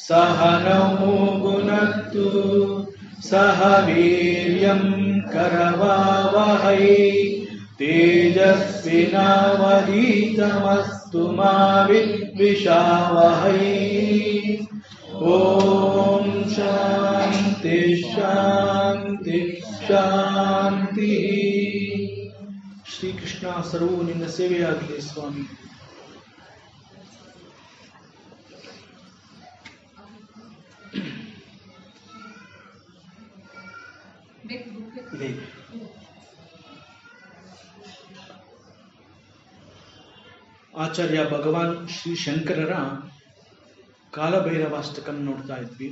सहनौ भुनक्तु सह वीर्यं करवावहै तेजस्विनावधीतमस्तु मा विद्विषावहै। ओम शांति शांति शांति। ಶ್ರೀ ಕೃಷ್ಣ, ಸರ್ವವು ನಿನ್ನ ಸೇವೆಯಾಗಲಿ ಸ್ವಾಮಿ. ಆಚಾರ್ಯ ಭಗವಾನ್ ಶ್ರೀ ಶಂಕರರ ಕಾಲಭೈರವಾಷ್ಟಕಂ ನೋಡ್ತಾ ಇದ್ವಿ.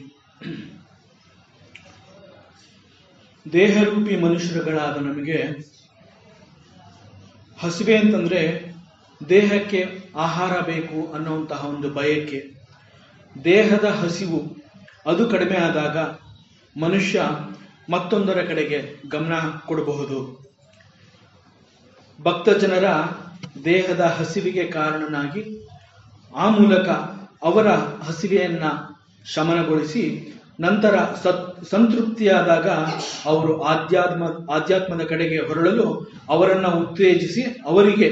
ದೇಹರೂಪಿ ಮನುಷ್ಯರುಗಳಾದ ನಮಗೆ ಹಸಿವೆ ಅಂತಂದ್ರೆ ದೇಹಕ್ಕೆ ಆಹಾರ ಬೇಕು ಅನ್ನುವಂತಹ ಒಂದು ಬಯಕೆ, ದೇಹದ ಹಸಿವು ಅದು ಕಡಿಮೆ ಆದಾಗ ಮನುಷ್ಯ ಮತ್ತೊಂದರ ಕಡೆಗೆ ಗಮನ ಕೊಡಬಹುದು. ಭಕ್ತ ಜನರ ದೇಹದ ಹಸಿವಿಗೆ ಕಾರಣನಾಗಿ ಆ ಮೂಲಕ ಅವರ ಹಸಿವೆಯನ್ನ ಶಮನಗೊಳಿಸಿ ನಂತರ ಸಂತೃಪ್ತಿಯಾದಾಗ ಅವರು ಆಧ್ಯಾತ್ಮದ ಕಡೆಗೆ ಹೊರಳಲು ಅವರನ್ನ ಉತ್ತೇಜಿಸಿ ಅವರಿಗೆ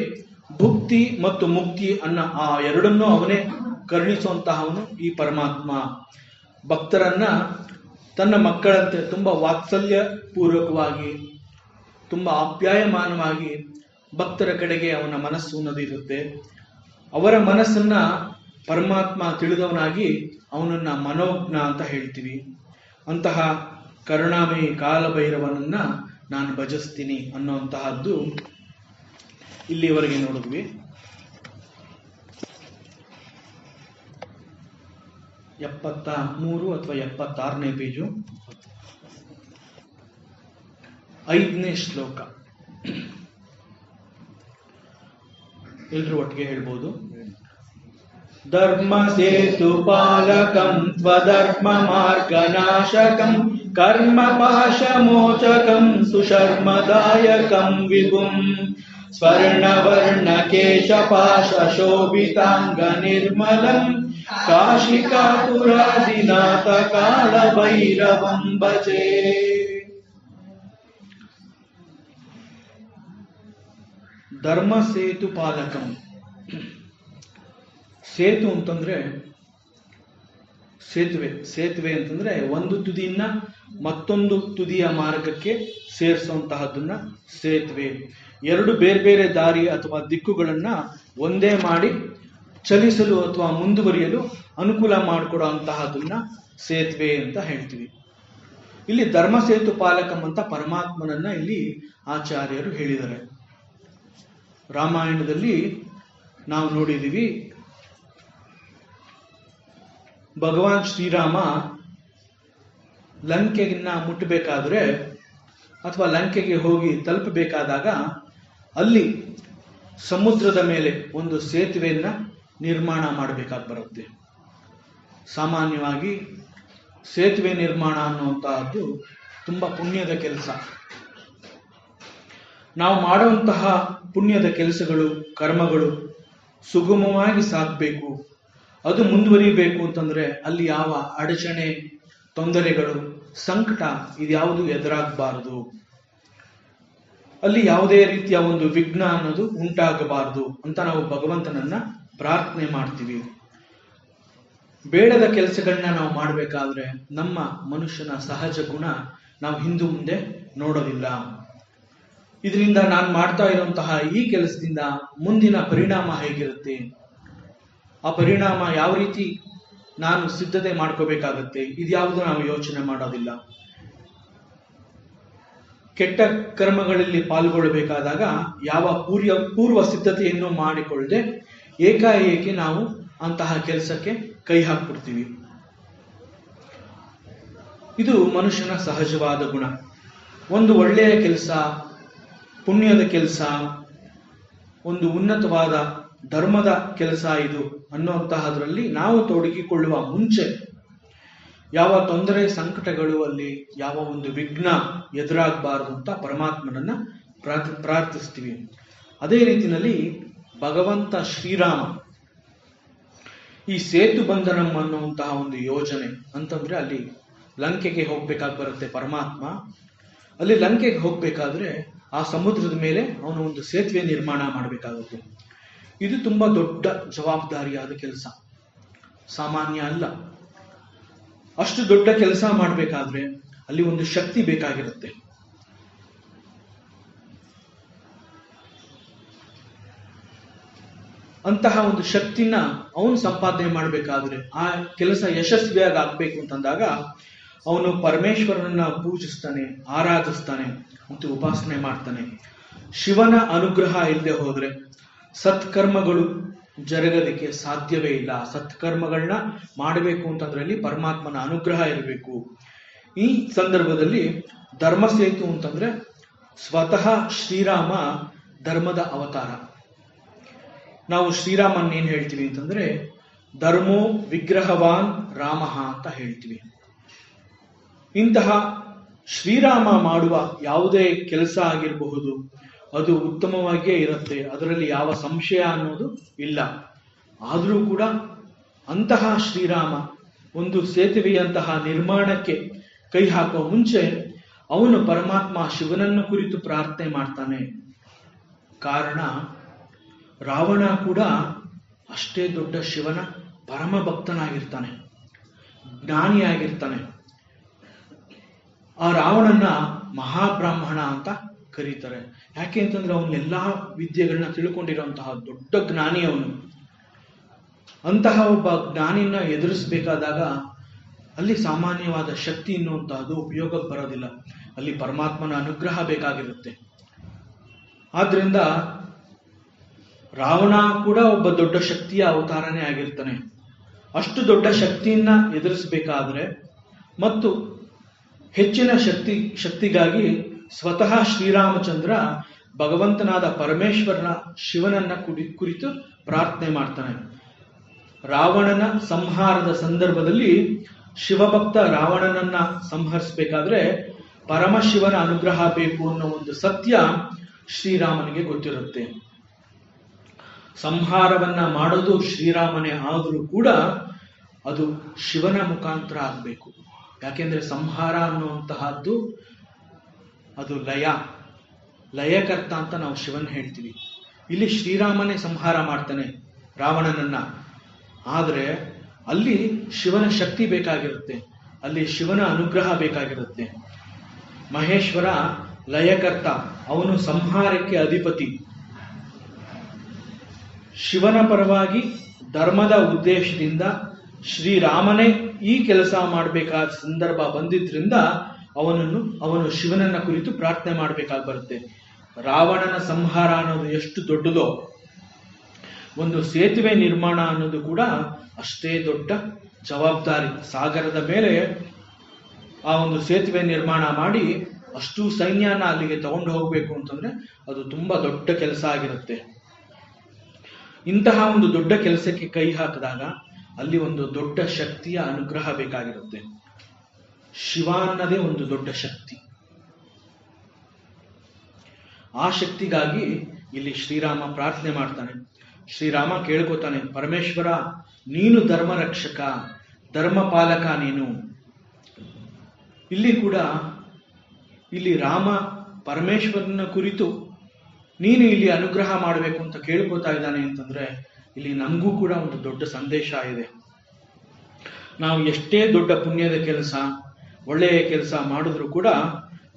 ಭುಕ್ತಿ ಮತ್ತು ಮುಕ್ತಿ ಅನ್ನೋ ಆ ಎರಡನ್ನೂ ಅವನೇ ಕರುಣಿಸುವಂತಹವನು ಈ ಪರಮಾತ್ಮ. ಭಕ್ತರನ್ನ ತನ್ನ ಮಕ್ಕಳಂತೆ ತುಂಬಾ ವಾತ್ಸಲ್ಯ ಪೂರ್ವಕವಾಗಿ, ತುಂಬಾ ಆಪ್ಯಾಯಮಾನವಾಗಿ ಭಕ್ತರ ಕಡೆಗೆ ಅವನ ಮನಸ್ಸು ಅನ್ನೋದಿರುತ್ತೆ. ಅವರ ಮನಸ್ಸನ್ನ ಪರಮಾತ್ಮ ತಿಳಿದವನಾಗಿ ಅವನನ್ನ ಮನೋಜ್ಞ ಅಂತ ಹೇಳ್ತೀವಿ. ಅಂತಹ ಕರುಣಾಮಯಿ ಕಾಲಭೈರವನನ್ನ ನಾನು ಭಜಿಸ್ತೀನಿ ಅನ್ನುವಂತಹದ್ದು ಇಲ್ಲಿವರೆಗೆ ನೋಡಿದ್ವಿ. 73 ಅಥವಾ 76ನೇ ಪೇಜು, 5ನೇ ಶ್ಲೋಕ. ಎಲ್ರು ಒಟ್ಟಿಗೆ ಹೇಳ್ಬೋದು. ಧರ್ಮ ಸೇತು ಪಾಲಕಂ ತ್ವಧರ್ಮ ಮಾರ್ಗನಾಶಕಂ ಕರ್ಮ ಪಾಶ ಮೋಚಕಂ ಸುಶರ್ಮದಾಯಕಂ ವಿಭುಂ ಸ್ವರ್ಣವರ್ಣ ಕೇಶ ಪಾಶ ಶೋಭಿತಾಂಗ ನಿರ್ಮಲಂ ಕಾಶಿಕಾಪುರಾದಿನಾಥ ಕಾಲ ಭೈರವಂ ಭಜೆ. ಧರ್ಮ ಸೇತು ಪಾಲಕಂ. ಸೇತು ಅಂತಂದ್ರೆ ಸೇತುವೆ ಅಂತಂದ್ರೆ ಒಂದು ತುದಿಯನ್ನ ಮತ್ತೊಂದು ತುದಿಯ ಮಾರ್ಗಕ್ಕೆ ಸೇರಿಸುವಂತಹದನ್ನ ಸೇತುವೆ. ಎರಡು ಬೇರೆ ಬೇರೆ ದಾರಿ ಅಥವಾ ದಿಕ್ಕುಗಳನ್ನ ಒಂದೇ ಮಾಡಿ ಚಲಿಸಲು ಅಥವಾ ಮುಂದುವರಿಯಲು ಅನುಕೂಲ ಮಾಡಿಕೊಡುವಂತಹದನ್ನ ಸೇತುವೆ ಅಂತ ಹೇಳ್ತೀವಿ. ಇಲ್ಲಿ ಧರ್ಮ ಸೇತು ಪಾಲಕಂ ಅಂತ ಪರಮಾತ್ಮನನ್ನ ಇಲ್ಲಿ ಆಚಾರ್ಯರು ಹೇಳಿದ್ದಾರೆ. ರಾಮಾಯಣದಲ್ಲಿ ನಾವು ನೋಡಿದೀವಿ, ಭಗವಾನ್ ಶ್ರೀರಾಮ ಲಂಕೆಯನ್ನ ಮುಟ್ಟಬೇಕಾದ್ರೆ ಅಥವಾ ಲಂಕೆಗೆ ಹೋಗಿ ತಲುಪಬೇಕಾದಾಗ ಅಲ್ಲಿ ಸಮುದ್ರದ ಮೇಲೆ ಒಂದು ಸೇತುವೆಯನ್ನ ನಿರ್ಮಾಣ ಮಾಡಬೇಕಾಗಿ ಬರುತ್ತೆ. ಸಾಮಾನ್ಯವಾಗಿ ಸೇತುವೆ ನಿರ್ಮಾಣ ಅನ್ನುವಂತಹದ್ದು ತುಂಬಾ ಪುಣ್ಯದ ಕೆಲಸ. ನಾವು ಮಾಡುವಂತಹ ಪುಣ್ಯದ ಕೆಲಸಗಳು, ಕರ್ಮಗಳು ಸುಗಮವಾಗಿ ಸಾಗಬೇಕು, ಅದು ಮುಂದುವರಿಬೇಕು ಅಂತಂದ್ರೆ ಅಲ್ಲಿ ಯಾವ ಅಡಚಣೆ, ತೊಂದರೆಗಳು, ಸಂಕಟ ಇದ್ಯಾವುದು ಎದುರಾಗಬಾರದು. ಅಲ್ಲಿ ಯಾವುದೇ ರೀತಿಯ ಒಂದು ವಿಘ್ನ ಅನ್ನೋದು ಉಂಟಾಗಬಾರದು ಅಂತ ನಾವು ಭಗವಂತನನ್ನ ಪ್ರಾರ್ಥನೆ ಮಾಡ್ತೀವಿ. ಬೇಡದ ಕೆಲಸಗಳನ್ನ ನಾವು ಮಾಡಬೇಕಾದ್ರೆ ನಮ್ಮ ಮನುಷ್ಯನ ಸಹಜ ಗುಣ ನಾವು ಹಿಂದೆ ಮುಂದೆ ನೋಡೋದಿಲ್ಲ. ಇದರಿಂದ ನಾನು ಮಾಡ್ತಾ ಇರುವಂತಹ ಈ ಕೆಲಸದಿಂದ ಮುಂದಿನ ಪರಿಣಾಮ ಹೇಗಿರುತ್ತೆ, ಆ ಪರಿಣಾಮ ಯಾವ ರೀತಿ ನಾನು ಸಿದ್ಧತೆ ಮಾಡ್ಕೋಬೇಕಾಗತ್ತೆ, ಇದ್ಯಾವುದು ನಾವು ಯೋಚನೆ ಮಾಡೋದಿಲ್ಲ. ಕೆಟ್ಟ ಕರ್ಮಗಳಲ್ಲಿ ಪಾಲ್ಗೊಳ್ಳಬೇಕಾದಾಗ ಯಾವ ಪೂರ್ವ ಸಿದ್ಧತೆಯನ್ನು ಮಾಡಿಕೊಳ್ಳದೆ ಏಕಾಏಕಿ ನಾವು ಅಂತಹ ಕೆಲಸಕ್ಕೆ ಕೈ ಹಾಕ್ಬಿಡ್ತೀವಿ. ಇದು ಮನುಷ್ಯನ ಸಹಜವಾದ ಗುಣ. ಒಂದು ಒಳ್ಳೆಯ ಕೆಲಸ, ಪುಣ್ಯದ ಕೆಲಸ, ಒಂದು ಉನ್ನತವಾದ ಧರ್ಮದ ಕೆಲಸ ಇದು ಅನ್ನುವಂತಹದ್ರಲ್ಲಿ ನಾವು ತೊಡಗಿಕೊಳ್ಳುವ ಮುಂಚೆ ಯಾವ ತೊಂದರೆ ಸಂಕಟಗಳು, ಅಲ್ಲಿ ಯಾವ ಒಂದು ವಿಘ್ನ ಎದುರಾಗಬಾರದು ಅಂತ ಪರಮಾತ್ಮನನ್ನ ಪ್ರಾರ್ಥಿಸ್ತೀವಿ. ಅದೇ ರೀತಿಯಲ್ಲಿ ಭಗವಂತ ಶ್ರೀರಾಮ ಈ ಸೇತು ಬಂಧನಂ ಅನ್ನುವಂತಹ ಒಂದು ಯೋಜನೆ ಅಂತಂದ್ರೆ, ಅಲ್ಲಿ ಲಂಕೆಗೆ ಹೋಗ್ಬೇಕಾಗಿ ಬರುತ್ತೆ ಪರಮಾತ್ಮ. ಅಲ್ಲಿ ಲಂಕೆಗೆ ಹೋಗ್ಬೇಕಾದ್ರೆ ಆ ಸಮುದ್ರದ ಮೇಲೆ ಅವನು ಒಂದು ಸೇತುವೆ ನಿರ್ಮಾಣ ಮಾಡಬೇಕಾಗುತ್ತೆ. ಇದು ತುಂಬಾ ದೊಡ್ಡ ಜವಾಬ್ದಾರಿಯಾದ ಕೆಲಸ, ಸಾಮಾನ್ಯ ಅಲ್ಲ. ಅಷ್ಟು ದೊಡ್ಡ ಕೆಲಸ ಮಾಡಬೇಕಾದ್ರೆ ಅಲ್ಲಿ ಒಂದು ಶಕ್ತಿ ಬೇಕಾಗಿರುತ್ತೆ. ಅಂತಹ ಒಂದು ಶಕ್ತಿನ ಅವನು ಸಂಪಾದನೆ ಮಾಡಬೇಕಾದ್ರೆ, ಆ ಕೆಲಸ ಯಶಸ್ವಿಯಾಗಿ ಆಗ್ಬೇಕು ಅಂತಂದಾಗ ಅವನು ಪರಮೇಶ್ವರನನ್ನ ಪೂಜಿಸ್ತಾನೆ, ಆರಾಧಿಸ್ತಾನೆ ಮತ್ತು ಉಪಾಸನೆ ಮಾಡ್ತಾನೆ. ಶಿವನ ಅನುಗ್ರಹ ಇಲ್ಲದೆ ಹೋದ್ರೆ ಸತ್ಕರ್ಮಗಳು ಜರುಗೋದಕ್ಕೆ ಸಾಧ್ಯವೇ ಇಲ್ಲ. ಸತ್ಕರ್ಮಗಳನ್ನ ಮಾಡಬೇಕು ಅಂತಂದ್ರಲ್ಲಿ ಪರಮಾತ್ಮನ ಅನುಗ್ರಹ ಇರಬೇಕು. ಈ ಸಂದರ್ಭದಲ್ಲಿ ಧರ್ಮಸೇತು ಅಂತಂದ್ರೆ ಸ್ವತಃ ಶ್ರೀರಾಮ ಧರ್ಮದ ಅವತಾರ. ನಾವು ಶ್ರೀರಾಮನ್ ಏನ್ ಹೇಳ್ತೀವಿ ಅಂತಂದ್ರೆ ಧರ್ಮೋ ವಿಗ್ರಹವಾನ್ ರಾಮ ಅಂತ ಹೇಳ್ತೀವಿ. ಇಂತಹ ಶ್ರೀರಾಮ ಮಾಡುವ ಯಾವುದೇ ಕೆಲಸ ಆಗಿರಬಹುದು ಅದು ಉತ್ತಮವಾಗಿಯೇ ಇರುತ್ತೆ, ಅದರಲ್ಲಿ ಯಾವ ಸಂಶಯ ಅನ್ನೋದು ಇಲ್ಲ. ಆದರೂ ಕೂಡ ಅಂತಹ ಶ್ರೀರಾಮ ಒಂದು ಸೇತುವೆಯಂತಹ ನಿರ್ಮಾಣಕ್ಕೆ ಕೈ ಹಾಕುವ ಮುಂಚೆ ಅವನು ಪರಮಾತ್ಮ ಶಿವನನ್ನು ಕುರಿತು ಪ್ರಾರ್ಥನೆ ಮಾಡ್ತಾನೆ. ಕಾರಣ ರಾವಣ ಕೂಡ ಅಷ್ಟೇ ದೊಡ್ಡ ಶಿವನ ಪರಮ ಭಕ್ತನಾಗಿರ್ತಾನೆ, ಜ್ಞಾನಿಯಾಗಿರ್ತಾನೆ. ಆ ರಾವಣನ ಮಹಾಬ್ರಾಹ್ಮಣ ಅಂತ ಕರೀತಾರೆ. ಯಾಕೆ ಅಂತಂದ್ರೆ ಅವನು ಎಲ್ಲಾ ವಿದ್ಯೆಗಳನ್ನ ತಿಳ್ಕೊಂಡಿರುವಂತಹ ದೊಡ್ಡ ಜ್ಞಾನಿ ಅವನು. ಅಂತಹ ಒಬ್ಬ ಜ್ಞಾನಿನ ಎದುರಿಸಬೇಕಾದಾಗ ಅಲ್ಲಿ ಸಾಮಾನ್ಯವಾದ ಶಕ್ತಿ ಎನ್ನುವಂತಹದ್ದು ಉಪಯೋಗಕ್ಕೆ ಬರೋದಿಲ್ಲ, ಅಲ್ಲಿ ಪರಮಾತ್ಮನ ಅನುಗ್ರಹ ಬೇಕಾಗಿರುತ್ತೆ. ಆದ್ರಿಂದ ರಾವಣ ಕೂಡ ಒಬ್ಬ ದೊಡ್ಡ ಶಕ್ತಿಯ ಅವತಾರನೇ ಆಗಿರ್ತಾನೆ. ಅಷ್ಟು ದೊಡ್ಡ ಶಕ್ತಿಯನ್ನ ಎದುರಿಸಬೇಕಾದ್ರೆ ಮತ್ತು ಹೆಚ್ಚಿನ ಶಕ್ತಿಗಾಗಿ ಸ್ವತಃ ಶ್ರೀರಾಮಚಂದ್ರ ಭಗವಂತನಾದ ಪರಮೇಶ್ವರನ ಶಿವನನ್ನ ಕುರಿತು ಪ್ರಾರ್ಥನೆ ಮಾಡ್ತಾನೆ. ರಾವಣನ ಸಂಹಾರದ ಸಂದರ್ಭದಲ್ಲಿ ಶಿವಭಕ್ತ ರಾವಣನನ್ನ ಸಂಹರಿಸಬೇಕಾದ್ರೆ ಪರಮಶಿವನ ಅನುಗ್ರಹ ಬೇಕು ಅನ್ನೋ ಒಂದು ಸತ್ಯ ಶ್ರೀರಾಮನಿಗೆ ಗೊತ್ತಿರುತ್ತೆ. ಸಂಹಾರವನ್ನ ಮಾಡೋದು ಶ್ರೀರಾಮನೇ ಆದರೂ ಕೂಡ ಅದು ಶಿವನ ಮುಖಾಂತರ ಆಗ್ಬೇಕು. ಯಾಕೆಂದ್ರೆ ಸಂಹಾರ ಅನ್ನುವಂತಹದ್ದು ಅದು ಲಯಕರ್ತ ಅಂತ ನಾವು ಶಿವನ್ ಹೇಳ್ತೀವಿ. ಇಲ್ಲಿ ಶ್ರೀರಾಮನೇ ಸಂಹಾರ ಮಾಡ್ತಾನೆ ರಾವಣನನ್ನ. ಆದ್ರೆ ಅಲ್ಲಿ ಶಿವನ ಶಕ್ತಿ ಬೇಕಾಗಿರುತ್ತೆ, ಅಲ್ಲಿ ಶಿವನ ಅನುಗ್ರಹ ಬೇಕಾಗಿರುತ್ತೆ. ಮಹೇಶ್ವರ ಲಯಕರ್ತ, ಅವನು ಸಂಹಾರಕ್ಕೆ ಅಧಿಪತಿ. ಶಿವನ ಪರವಾಗಿ ಧರ್ಮದ ಉದ್ದೇಶದಿಂದ ಶ್ರೀರಾಮನೇ ಈ ಕೆಲಸ ಮಾಡಬೇಕಾದ ಸಂದರ್ಭ ಬಂದಿದ್ರಿಂದ ಅವನು ಶಿವನನ್ನ ಕುರಿತು ಪ್ರಾರ್ಥನೆ ಮಾಡಬೇಕಾಗಿ ಬರುತ್ತೆ. ರಾವಣನ ಸಂಹಾರ ಅನ್ನೋದು ಎಷ್ಟು ದೊಡ್ಡದೋ ಒಂದು ಸೇತುವೆ ನಿರ್ಮಾಣ ಅನ್ನೋದು ಕೂಡ ಅಷ್ಟೇ ದೊಡ್ಡ ಜವಾಬ್ದಾರಿ. ಸಾಗರದ ಮೇಲೆ ಆ ಒಂದು ಸೇತುವೆ ನಿರ್ಮಾಣ ಮಾಡಿ ಅಷ್ಟು ಸೈನ್ಯನ ಅಲ್ಲಿಗೆ ತಗೊಂಡು ಹೋಗ್ಬೇಕು ಅಂತಂದ್ರೆ ಅದು ತುಂಬಾ ದೊಡ್ಡ ಕೆಲಸ ಆಗಿರುತ್ತೆ. ಇಂತಹ ಒಂದು ದೊಡ್ಡ ಕೆಲಸಕ್ಕೆ ಕೈ ಹಾಕಿದಾಗ ಅಲ್ಲಿ ಒಂದು ದೊಡ್ಡ ಶಕ್ತಿಯ ಅನುಗ್ರಹ ಬೇಕಾಗಿರುತ್ತೆ. ಶಿವ ಅನ್ನೋದೇ ಒಂದು ದೊಡ್ಡ ಶಕ್ತಿ. ಆ ಶಕ್ತಿಗಾಗಿ ಇಲ್ಲಿ ಶ್ರೀರಾಮ ಪ್ರಾರ್ಥನೆ ಮಾಡ್ತಾನೆ. ಶ್ರೀರಾಮ ಕೇಳ್ಕೊತಾನೆ, ಪರಮೇಶ್ವರ ನೀನು ಧರ್ಮ ರಕ್ಷಕ, ಧರ್ಮ ಪಾಲಕ ನೀನು. ಇಲ್ಲಿ ರಾಮ ಪರಮೇಶ್ವರನ ಕುರಿತು ನೀನು ಇಲ್ಲಿ ಅನುಗ್ರಹ ಮಾಡಬೇಕು ಅಂತ ಕೇಳ್ಕೊತಾ ಇದ್ದಾನೆ ಅಂತಂದ್ರೆ ಇಲ್ಲಿ ನಮಗೂ ಕೂಡ ಒಂದು ದೊಡ್ಡ ಸಂದೇಶ ಇದೆ. ನಾವು ಎಷ್ಟೇ ದೊಡ್ಡ ಪುಣ್ಯದ ಕೆಲಸ, ಒಳ್ಳೆಯ ಕೆಲಸ ಮಾಡಿದ್ರು ಕೂಡ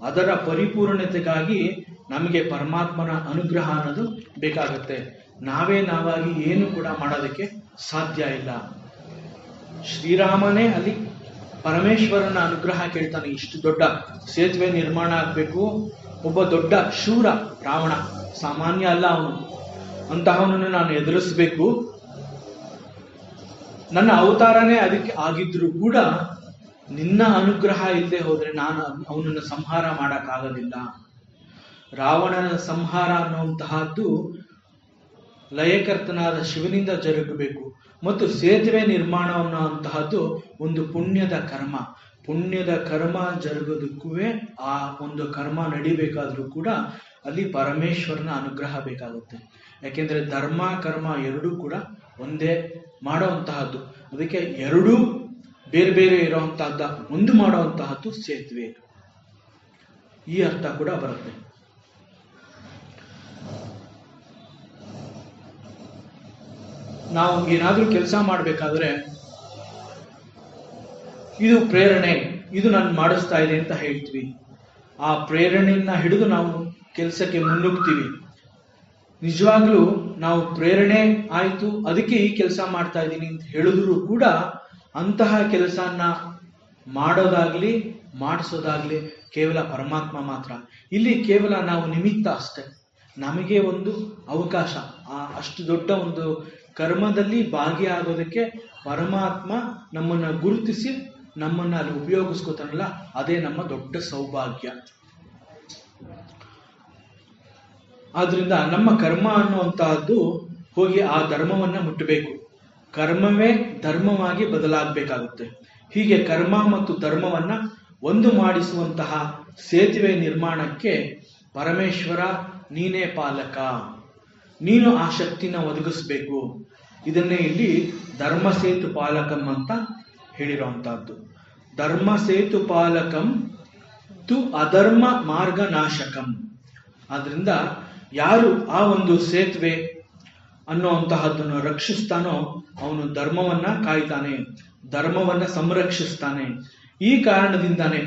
ಅದರ ಪರಿಪೂರ್ಣತೆಗಾಗಿ ನಮಗೆ ಪರಮಾತ್ಮನ ಅನುಗ್ರಹ ಅನ್ನೋದು ಬೇಕಾಗುತ್ತೆ. ನಾವಾಗಿ ಏನು ಕೂಡ ಮಾಡೋದಕ್ಕೆ ಸಾಧ್ಯ ಇಲ್ಲ. ಶ್ರೀರಾಮನೇ ಅಲ್ಲಿ ಪರಮೇಶ್ವರನ ಅನುಗ್ರಹ ಕೇಳ್ತಾನೆ. ಇಷ್ಟು ದೊಡ್ಡ ಸೇತುವೆ ನಿರ್ಮಾಣ ಆಗ್ಬೇಕು. ಒಬ್ಬ ದೊಡ್ಡ ಶೂರ ರಾವಣ, ಸಾಮಾನ್ಯ ಅಲ್ಲ ಅವನು. ಅಂತಹವನನ್ನು ನಾನು ಎದುರಿಸಬೇಕು. ನನ್ನ ಅವತಾರನೇ ಅದಕ್ಕೆ ಆಗಿದ್ರು ಕೂಡ ನಿನ್ನ ಅನುಗ್ರಹ ಇಲ್ಲದೆ ಹೋದ್ರೆ ನಾನು ಅವನನ್ನು ಸಂಹಾರ ಮಾಡಕ್ಕಾಗಲಿಲ್ಲ. ರಾವಣನ ಸಂಹಾರ ಅನ್ನುವಂತಹದ್ದು ಲಯಕರ್ತನಾದ ಶಿವನಿಂದ ಜರುಗಬೇಕು. ಮತ್ತು ಸೇತುವೆ ನಿರ್ಮಾಣ ಅನ್ನುವಂತಹದ್ದು ಒಂದು ಪುಣ್ಯದ ಕರ್ಮ. ಪುಣ್ಯದ ಕರ್ಮ ಜರುಗೋದಕ್ಕೂ ಆ ಒಂದು ಕರ್ಮ ನಡಿಬೇಕಾದ್ರೂ ಕೂಡ ಅಲ್ಲಿ ಪರಮೇಶ್ವರನ ಅನುಗ್ರಹ ಬೇಕಾಗುತ್ತೆ. ಯಾಕೆಂದ್ರೆ ಧರ್ಮ ಕರ್ಮ ಎರಡೂ ಕೂಡ ಒಂದೇ ಮಾಡುವಂತಹದ್ದು. ಅದಕ್ಕೆ ಎರಡೂ ಬೇರೆ ಬೇರೆ ಇರುವಂತಹದ್ದ ಒಂದು ಮಾಡುವಂತಹದ್ದು ಸೇತುವೆ. ಈ ಅರ್ಥ ಕೂಡ ಬರುತ್ತೆ. ನಾವು ಏನಾದ್ರೂ ಕೆಲಸ ಮಾಡ್ಬೇಕಾದ್ರೆ ಇದು ಪ್ರೇರಣೆ, ಇದು ನಾನು ಮಾಡಿಸ್ತಾ ಇದೆ ಅಂತ ಹೇಳ್ತೀವಿ. ಆ ಪ್ರೇರಣೆಯನ್ನ ಹಿಡಿದು ನಾವು ಕೆಲಸಕ್ಕೆ ಮುನ್ನುಗ್ತೀವಿ. ನಿಜವಾಗ್ಲೂ ನಾವು ಪ್ರೇರಣೆ ಆಯ್ತು ಅದಕ್ಕೆ ಈ ಕೆಲಸ ಮಾಡ್ತಾ ಇದ್ದೀನಿ ಅಂತ ಹೇಳಿದ್ರು ಕೂಡ ಅಂತಹ ಕೆಲಸನ ಮಾಡೋದಾಗ್ಲಿ ಮಾಡಿಸೋದಾಗ್ಲಿ ಕೇವಲ ಪರಮಾತ್ಮ ಮಾತ್ರ. ಇಲ್ಲಿ ಕೇವಲ ನಾವು ನಿಮಿತ್ತ ಅಷ್ಟೇ. ನಮಗೆ ಒಂದು ಅವಕಾಶ, ಅಷ್ಟು ದೊಡ್ಡ ಒಂದು ಕರ್ಮದಲ್ಲಿ ಭಾಗಿಯಾಗೋದಕ್ಕೆ ಪರಮಾತ್ಮ ನಮ್ಮನ್ನ ಗುರುತಿಸಿ ನಮ್ಮನ್ನ ಅಲ್ಲಿ ಉಪಯೋಗಿಸ್ಕೋತಾನಲ್ಲ, ಅದೇ ನಮ್ಮ ದೊಡ್ಡ ಸೌಭಾಗ್ಯ. ಆದ್ರಿಂದ ನಮ್ಮ ಕರ್ಮ ಅನ್ನುವಂತಹದ್ದು ಹೋಗಿ ಆ ಧರ್ಮವನ್ನ ಮುಟ್ಟಬೇಕು. ಕರ್ಮವೇ ಧರ್ಮವಾಗಿ ಬದಲಾಗಬೇಕಾಗುತ್ತೆ. ಹೀಗೆ ಕರ್ಮ ಮತ್ತು ಧರ್ಮವನ್ನ ಒಂದು ಮಾಡಿಸುವಂತಹ ಸೇತುವೆ ನಿರ್ಮಾಣಕ್ಕೆ ಪರಮೇಶ್ವರ ನೀನೇ ಪಾಲಕ, ನೀನು ಆ ಶಕ್ತಿನ ಒದಗಿಸ್ಬೇಕು. ಇದನ್ನೇ ಇಲ್ಲಿ ಧರ್ಮ ಸೇತು ಪಾಲಕಂ ಅಂತ ಹೇಳಿರುವಂತಹದ್ದು. ಧರ್ಮ ಸೇತು ಪಾಲಕಂ ತು ಅಧರ್ಮ ಮಾರ್ಗ ನಾಶಕಂ. ಆದ್ರಿಂದ ಯಾರು ಆ ಒಂದು ಸೇತುವೆ ಅನ್ನುವಂತಹದ್ದನ್ನು ರಕ್ಷಿಸ್ತಾನೋ ಅವನು ಧರ್ಮವನ್ನ ಕಾಯ್ತಾನೆ, ಧರ್ಮವನ್ನ ಸಂರಕ್ಷಿಸ್ತಾನೆ. ಈ ಕಾರಣದಿಂದಾನೆ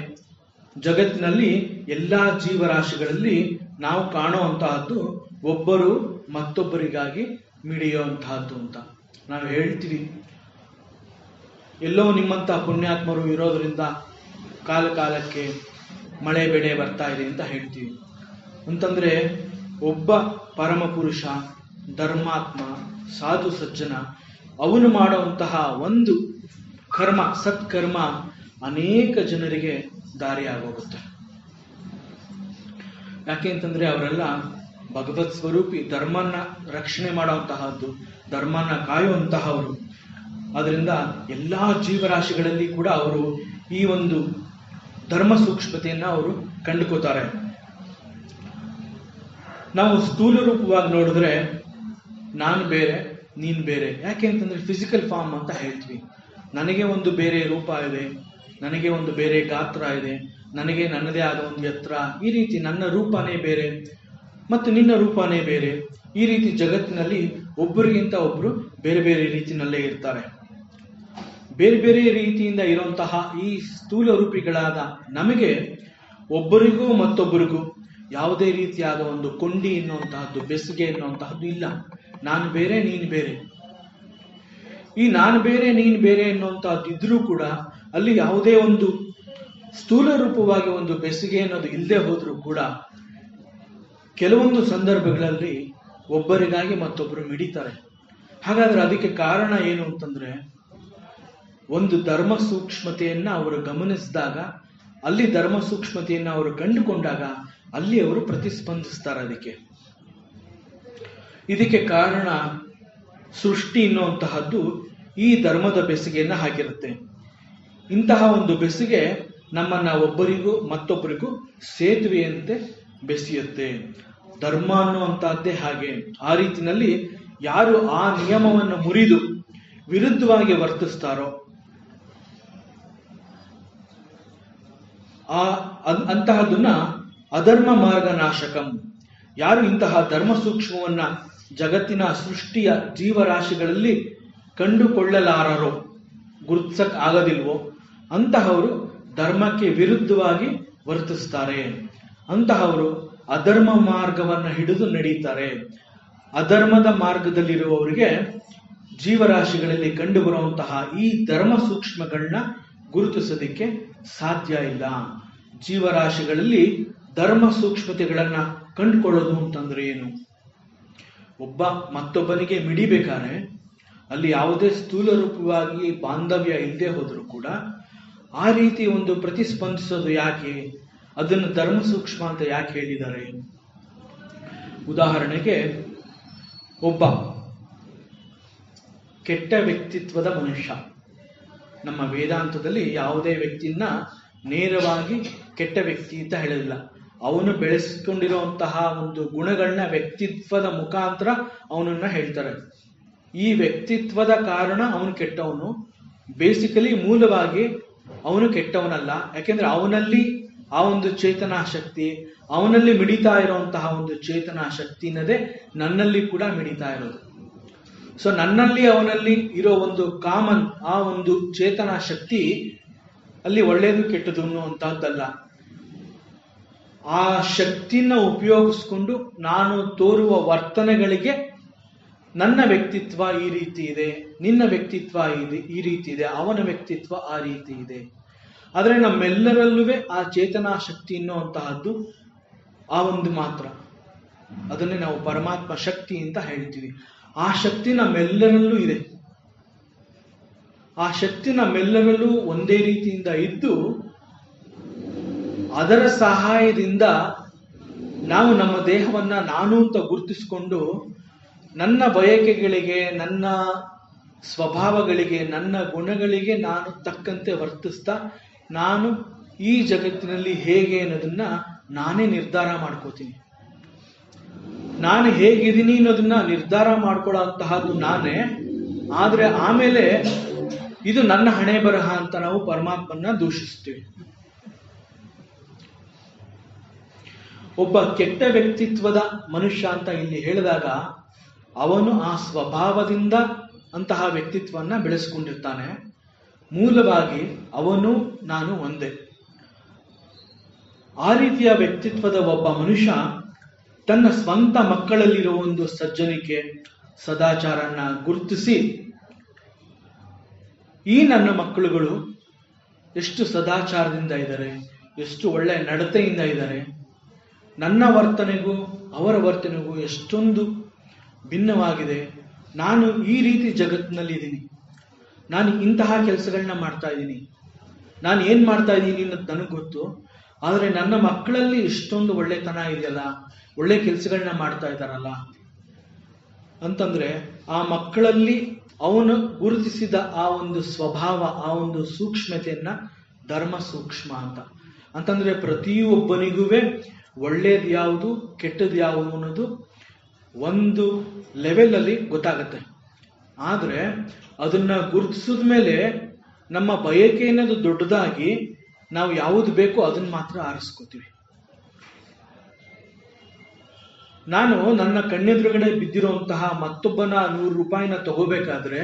ಜಗತ್ತಿನಲ್ಲಿ ಎಲ್ಲಾ ಜೀವರಾಶಿಗಳಲ್ಲಿ ನಾವು ಕಾಣುವಂತಹದ್ದು ಒಬ್ಬರು ಮತ್ತೊಬ್ಬರಿಗಾಗಿ ಮಿಡಿಯುವಂತಹದ್ದು ಅಂತ ನಾವು ಹೇಳ್ತೀವಿ. ಎಲ್ಲೋ ನಿಮ್ಮಂತ ಪುಣ್ಯಾತ್ಮರು ಇರೋದ್ರಿಂದ ಕಾಲ ಕಾಲಕ್ಕೆ ಮಳೆ ಬೆಳೆ ಬರ್ತಾ ಇದೆ ಅಂತ ಹೇಳ್ತೀವಿ. ಅಂತಂದ್ರೆ ಒಬ್ಬ ಪರಮ ಪುರುಷ, ಧರ್ಮಾತ್ಮ, ಸಾಧು ಸಜ್ಜನ ಅವನು ಮಾಡುವಂತಹ ಒಂದು ಕರ್ಮ, ಸತ್ಕರ್ಮ ಅನೇಕ ಜನರಿಗೆ ದಾರಿಯಾಗೋಗುತ್ತೆ. ಯಾಕೆ ಅಂತಂದ್ರೆ ಅವರೆಲ್ಲ ಭಗವತ್ ಸ್ವರೂಪಿ, ಧರ್ಮನ ರಕ್ಷಣೆ ಮಾಡುವಂತಹದ್ದು, ಧರ್ಮನ ಕಾಯುವಂತಹವರು. ಅದರಿಂದ ಎಲ್ಲಾ ಜೀವರಾಶಿಗಳಲ್ಲಿ ಕೂಡ ಅವರು ಈ ಒಂದು ಧರ್ಮ ಸೂಕ್ಷ್ಮತೆಯನ್ನ ಅವರು ಕಂಡುಕೋತಾರೆ. ನಾವು ಸ್ಥೂಲ ರೂಪವಾಗಿ ನೋಡಿದ್ರೆ ನಾನು ಬೇರೆ ನೀನ್ ಬೇರೆ. ಯಾಕೆ ಅಂತಂದ್ರೆ ಫಿಸಿಕಲ್ ಫಾರ್ಮ್ ಅಂತ ಹೇಳ್ತೀವಿ. ನನಗೆ ಒಂದು ಬೇರೆ ರೂಪ ಇದೆ, ನನಗೆ ಒಂದು ಬೇರೆ ಗಾತ್ರ ಇದೆ, ನನಗೆ ನನ್ನದೇ ಆದ ಒಂದು ಎತ್ತರ, ಈ ರೀತಿ ನನ್ನ ರೂಪನೇ ಬೇರೆ ಮತ್ತು ನಿನ್ನ ರೂಪನೇ ಬೇರೆ. ಈ ರೀತಿ ಜಗತ್ತಿನಲ್ಲಿ ಒಬ್ಬರಿಗಿಂತ ಒಬ್ರು ಬೇರೆ ಬೇರೆ ರೀತಿಯಲ್ಲೇ ಇರ್ತಾರೆ. ಬೇರೆ ಬೇರೆ ರೀತಿಯಿಂದ ಇರುವಂತಹ ಈ ಸ್ಥೂಲ ರೂಪಿಗಳಾದ ನಮಗೆ ಒಬ್ಬರಿಗೂ ಮತ್ತೊಬ್ಬರಿಗೂ ಯಾವುದೇ ರೀತಿಯಾದ ಒಂದು ಕೊಂಡಿ ಎನ್ನುವಂತಹದ್ದು, ಬೆಸುಗೆ ಎನ್ನುವಂತಹದ್ದು ಇಲ್ಲ. ನಾನು ಬೇರೆ ನೀನು ಬೇರೆ. ಈ ನಾನು ಬೇರೆ ನೀನು ಬೇರೆ ಎನ್ನುವಂತಹದ್ದು ಇದ್ರೂ ಕೂಡ ಅಲ್ಲಿ ಯಾವುದೇ ಒಂದು ಸ್ಥೂಲ ರೂಪವಾಗಿ ಒಂದು ಬೆಸುಗೆ ಅನ್ನೋದು ಇಲ್ಲದೆ ಹೋದ್ರೂ ಕೂಡ ಕೆಲವೊಂದು ಸಂದರ್ಭಗಳಲ್ಲಿ ಒಬ್ಬರಿಗಾಗಿ ಮತ್ತೊಬ್ಬರು ಮಿಡಿತಾರೆ. ಹಾಗಾದ್ರೆ ಅದಕ್ಕೆ ಕಾರಣ ಏನು ಅಂತಂದ್ರೆ ಒಂದು ಧರ್ಮ ಸೂಕ್ಷ್ಮತೆಯನ್ನ ಅವರು ಗಮನಿಸಿದಾಗ, ಅಲ್ಲಿ ಧರ್ಮ ಸೂಕ್ಷ್ಮತೆಯನ್ನ ಅವರು ಕಂಡುಕೊಂಡಾಗ ಅಲ್ಲಿ ಅವರು ಪ್ರತಿಸ್ಪಂದಿಸ್ತಾರೆ. ಇದಕ್ಕೆ ಕಾರಣ ಸೃಷ್ಟಿ ಎನ್ನುವಂತಹದ್ದು ಈ ಧರ್ಮದ ಬೆಸುಗೆಯನ್ನ ಹಾಕಿರುತ್ತೆ. ಇಂತಹ ಒಂದು ಬೆಸುಗೆ ನಮ್ಮನ್ನ ಒಬ್ಬರಿಗೂ ಮತ್ತೊಬ್ಬರಿಗೂ ಸೇತುವೆಯಂತೆ ಬೆಸೆಯುತ್ತೆ. ಧರ್ಮ ಅನ್ನುವಂತಹದ್ದೇ ಹಾಗೆ. ಆ ರೀತಿನಲ್ಲಿ ಯಾರು ಆ ನಿಯಮವನ್ನು ಮುರಿದು ವಿರುದ್ಧವಾಗಿ ವರ್ತಿಸ್ತಾರೋ ಅಂತಹದನ್ನ ಅಧರ್ಮ ಮಾರ್ಗ ನಾಶಕಂ. ಯಾರು ಇಂತಹ ಧರ್ಮ ಸೂಕ್ಷ್ಮವನ್ನ ಜಗತ್ತಿನ ಸೃಷ್ಟಿಯ ಜೀವರಾಶಿಗಳಲ್ಲಿ ಕಂಡುಕೊಳ್ಳಲಾರರೋ, ಗುರುತಿಸಕ್ ಆಗದಿಲ್ವೋ ಅಂತಹವರು ಧರ್ಮಕ್ಕೆ ವಿರುದ್ಧವಾಗಿ ವರ್ತಿಸ್ತಾರೆ. ಅಂತಹವರು ಅಧರ್ಮ ಮಾರ್ಗವನ್ನ ಹಿಡಿದು ನಡೀತಾರೆ. ಅಧರ್ಮದ ಮಾರ್ಗದಲ್ಲಿರುವವರಿಗೆ ಜೀವರಾಶಿಗಳಲ್ಲಿ ಕಂಡು ಬರುವಂತಹ ಈ ಧರ್ಮ ಸೂಕ್ಷ್ಮಗಳನ್ನ ಗುರುತಿಸೋದಿಕ್ಕೆ ಸಾಧ್ಯ ಇಲ್ಲ. ಜೀವರಾಶಿಗಳಲ್ಲಿ ಧರ್ಮ ಸೂಕ್ಷ್ಮತೆಗಳನ್ನ ಕಂಡುಕೊಳ್ಳೋದು ಅಂತಂದ್ರೆ ಏನು? ಒಬ್ಬ ಮತ್ತೊಬ್ಬನಿಗೆ ಮಿಡಿಬೇಕಾದ್ರೆ ಅಲ್ಲಿ ಯಾವುದೇ ಸ್ಥೂಲ ರೂಪವಾಗಿ ಬಾಂಧವ್ಯ ಇಲ್ಲದೆ ಹೋದ್ರೂ ಕೂಡ ಆ ರೀತಿ ಒಂದು ಪ್ರತಿಸ್ಪಂದಿಸೋದು ಯಾಕೆ? ಅದನ್ನು ಧರ್ಮ ಸೂಕ್ಷ್ಮ ಅಂತ ಯಾಕೆ ಹೇಳಿದ್ದಾರೆ? ಉದಾಹರಣೆಗೆ, ಒಬ್ಬ ಕೆಟ್ಟ ವ್ಯಕ್ತಿತ್ವದ ಮನುಷ್ಯ, ನಮ್ಮ ವೇದಾಂತದಲ್ಲಿ ಯಾವುದೇ ವ್ಯಕ್ತಿಯನ್ನ ನೇರವಾಗಿ ಕೆಟ್ಟ ವ್ಯಕ್ತಿ ಅಂತ ಹೇಳಲಿಲ್ಲ. ಅವನು ಬೆಳೆಸಿಕೊಂಡಿರುವಂತಹ ಒಂದು ಗುಣಗಳನ್ನ ವ್ಯಕ್ತಿತ್ವದ ಮುಖಾಂತರ ಅವನನ್ನ ಹೇಳ್ತಾರೆ. ಈ ವ್ಯಕ್ತಿತ್ವದ ಕಾರಣ ಅವನು ಕೆಟ್ಟವನು. ಬೇಸಿಕಲಿ ಮೂಲವಾಗಿ ಅವನು ಕೆಟ್ಟವನಲ್ಲ. ಯಾಕೆಂದ್ರೆ ಅವನಲ್ಲಿ ಆ ಒಂದು ಚೇತನಾ ಶಕ್ತಿ, ಅವನಲ್ಲಿ ಮಿಡಿತಾ ಇರುವಂತಹ ಒಂದು ಚೇತನಾ ಶಕ್ತಿನದೇ ನನ್ನಲ್ಲಿ ಕೂಡ ಮಿಡಿತಾ ಇರೋದು. ಸೊ ನನ್ನಲ್ಲಿ ಅವನಲ್ಲಿ ಇರೋ ಒಂದು ಕಾಮನ್ ಆ ಒಂದು ಚೇತನಾ ಶಕ್ತಿ ಅಲ್ಲಿ ಒಳ್ಳೆಯದು ಕೆಟ್ಟದು ಅನ್ನುವಂತಹದ್ದಲ್ಲ. ಆ ಶಕ್ತಿನ ಉಪಯೋಗಿಸ್ಕೊಂಡು ನಾನು ತೋರುವ ವರ್ತನೆಗಳಿಗೆ ನನ್ನ ವ್ಯಕ್ತಿತ್ವ ಈ ರೀತಿ ಇದೆ, ನಿನ್ನ ವ್ಯಕ್ತಿತ್ವ ಈ ರೀತಿ ಇದೆ, ಅವನ ವ್ಯಕ್ತಿತ್ವ ಆ ರೀತಿ ಇದೆ. ಆದರೆ ನಮ್ಮೆಲ್ಲರಲ್ಲೂ ಆ ಚೇತನಾ ಶಕ್ತಿ ಎನ್ನುವಂತಹದ್ದು ಆ ಒಂದು ಮಾತ್ರ. ಅದನ್ನೇ ನಾವು ಪರಮಾತ್ಮ ಶಕ್ತಿ ಅಂತ ಹೇಳ್ತೀವಿ. ಆ ಶಕ್ತಿ ನಮ್ಮೆಲ್ಲರಲ್ಲೂ ಇದೆ. ಆ ಶಕ್ತಿ ನಮ್ಮೆಲ್ಲರಲ್ಲೂ ಒಂದೇ ರೀತಿಯಿಂದ ಇದ್ದು, ಅದರ ಸಹಾಯದಿಂದ ನಾವು ನಮ್ಮ ದೇಹವನ್ನ ನಾನು ಅಂತ ಗುರುತಿಸಿಕೊಂಡು ನನ್ನ ಬಯಕೆಗಳಿಗೆ, ನನ್ನ ಸ್ವಭಾವಗಳಿಗೆ, ನನ್ನ ಗುಣಗಳಿಗೆ ನಾನು ತಕ್ಕಂತೆ ವರ್ತಿಸ್ತಾ ನಾನು ಈ ಜಗತ್ತಿನಲ್ಲಿ ಹೇಗೆ ಅನ್ನೋದನ್ನ ನಾನೇ ನಿರ್ಧಾರ ಮಾಡ್ಕೋತೀನಿ. ನಾನು ಹೇಗಿದ್ದೀನಿ ಅನ್ನೋದನ್ನ ನಿರ್ಧಾರ ಮಾಡ್ಕೊಳ್ಳೋ ಅಂತಹದ್ದು ನಾನೇ. ಆದ್ರೆ ಆಮೇಲೆ ಇದು ನನ್ನ ಹಣೆ ಬರಹ ಅಂತ ನಾವು ಪರಮಾತ್ಮನ ದೂಷಿಸ್ತೀವಿ. ಒಬ್ಬ ಕೆಟ್ಟ ವ್ಯಕ್ತಿತ್ವದ ಮನುಷ್ಯ ಅಂತ ಇಲ್ಲಿ ಹೇಳಿದಾಗ ಅವನು ಆ ಸ್ವಭಾವದಿಂದ ಅಂತಹ ವ್ಯಕ್ತಿತ್ವನ್ನ ಬೆಳೆಸ್ಕೊಂಡಿರ್ತಾನೆ. ಮೂಲವಾಗಿ ಅವನು ನಾನು ಒಂದೇ. ಆ ರೀತಿಯ ವ್ಯಕ್ತಿತ್ವದ ಒಬ್ಬ ಮನುಷ್ಯ ತನ್ನ ಸ್ವಂತ ಮಕ್ಕಳಲ್ಲಿರೋ ಒಂದು ಸಜ್ಜನಿಕೆ, ಸದಾಚಾರನ ಗುರುತಿಸಿ, ಈ ನನ್ನ ಮಕ್ಕಳುಗಳು ಎಷ್ಟು ಸದಾಚಾರದಿಂದ ಇದ್ದಾರೆ, ಎಷ್ಟು ಒಳ್ಳೆ ನಡತೆಯಿಂದ ಇದ್ದಾರೆ, ನನ್ನ ವರ್ತನೆಗೂ ಅವರ ವರ್ತನೆಗೂ ಎಷ್ಟೊಂದು ಭಿನ್ನವಾಗಿದೆ, ನಾನು ಈ ರೀತಿ ಜಗತ್ತಿನಲ್ಲಿ ಇದ್ದೀನಿ, ನಾನು ಇಂತಹ ಕೆಲಸಗಳನ್ನ ಮಾಡ್ತಾ ಇದ್ದೀನಿ, ನಾನು ಏನ್ ಮಾಡ್ತಾ ಇದ್ದೀನಿ ಅನ್ನೋದು ನನಗೆ ಗೊತ್ತು. ಆದರೆ ನನ್ನ ಮಕ್ಕಳಲ್ಲಿ ಇಷ್ಟೊಂದು ಒಳ್ಳೆತನ ಇದೆಯಲ್ಲ, ಒಳ್ಳೆ ಕೆಲಸಗಳನ್ನ ಮಾಡ್ತಾ ಇದ್ದಾರಲ್ಲ ಅಂತಂದ್ರೆ ಆ ಮಕ್ಕಳಲ್ಲಿ ಅವನು ಗುರುತಿಸಿದ ಆ ಒಂದು ಸ್ವಭಾವ, ಆ ಒಂದು ಸೂಕ್ಷ್ಮತೆಯನ್ನ ಧರ್ಮ ಸೂಕ್ಷ್ಮ ಅಂತಂದ್ರೆ ಪ್ರತಿಯೊಬ್ಬನಿಗೂ ಒಳ್ಳೇದು ಯಾವುದು ಕೆಟ್ಟದ್ದು ಯಾವುದು ಅನ್ನೋದು ಒಂದು ಲೆವೆಲ್ ಅಲ್ಲಿ ಗೊತ್ತಾಗತ್ತೆ. ಆದ್ರೆ ಅದನ್ನ ಗುರುತಿಸಿದ ಮೇಲೆ ನಮ್ಮ ಬಯಕೆ ಅನ್ನೋದು ದೊಡ್ಡದಾಗಿ ನಾವು ಯಾವುದು ಬೇಕೋ ಅದನ್ನ ಮಾತ್ರ ಆರಿಸ್ಕೋತೀವಿ. ನಾನು ನನ್ನ ಕಣ್ಣೆದುರುಗಡೆ ಬಿದ್ದಿರುವಂತಹ ಮತ್ತೊಬ್ಬನ 100 ರೂಪಾಯಿನ ತಗೋಬೇಕಾದ್ರೆ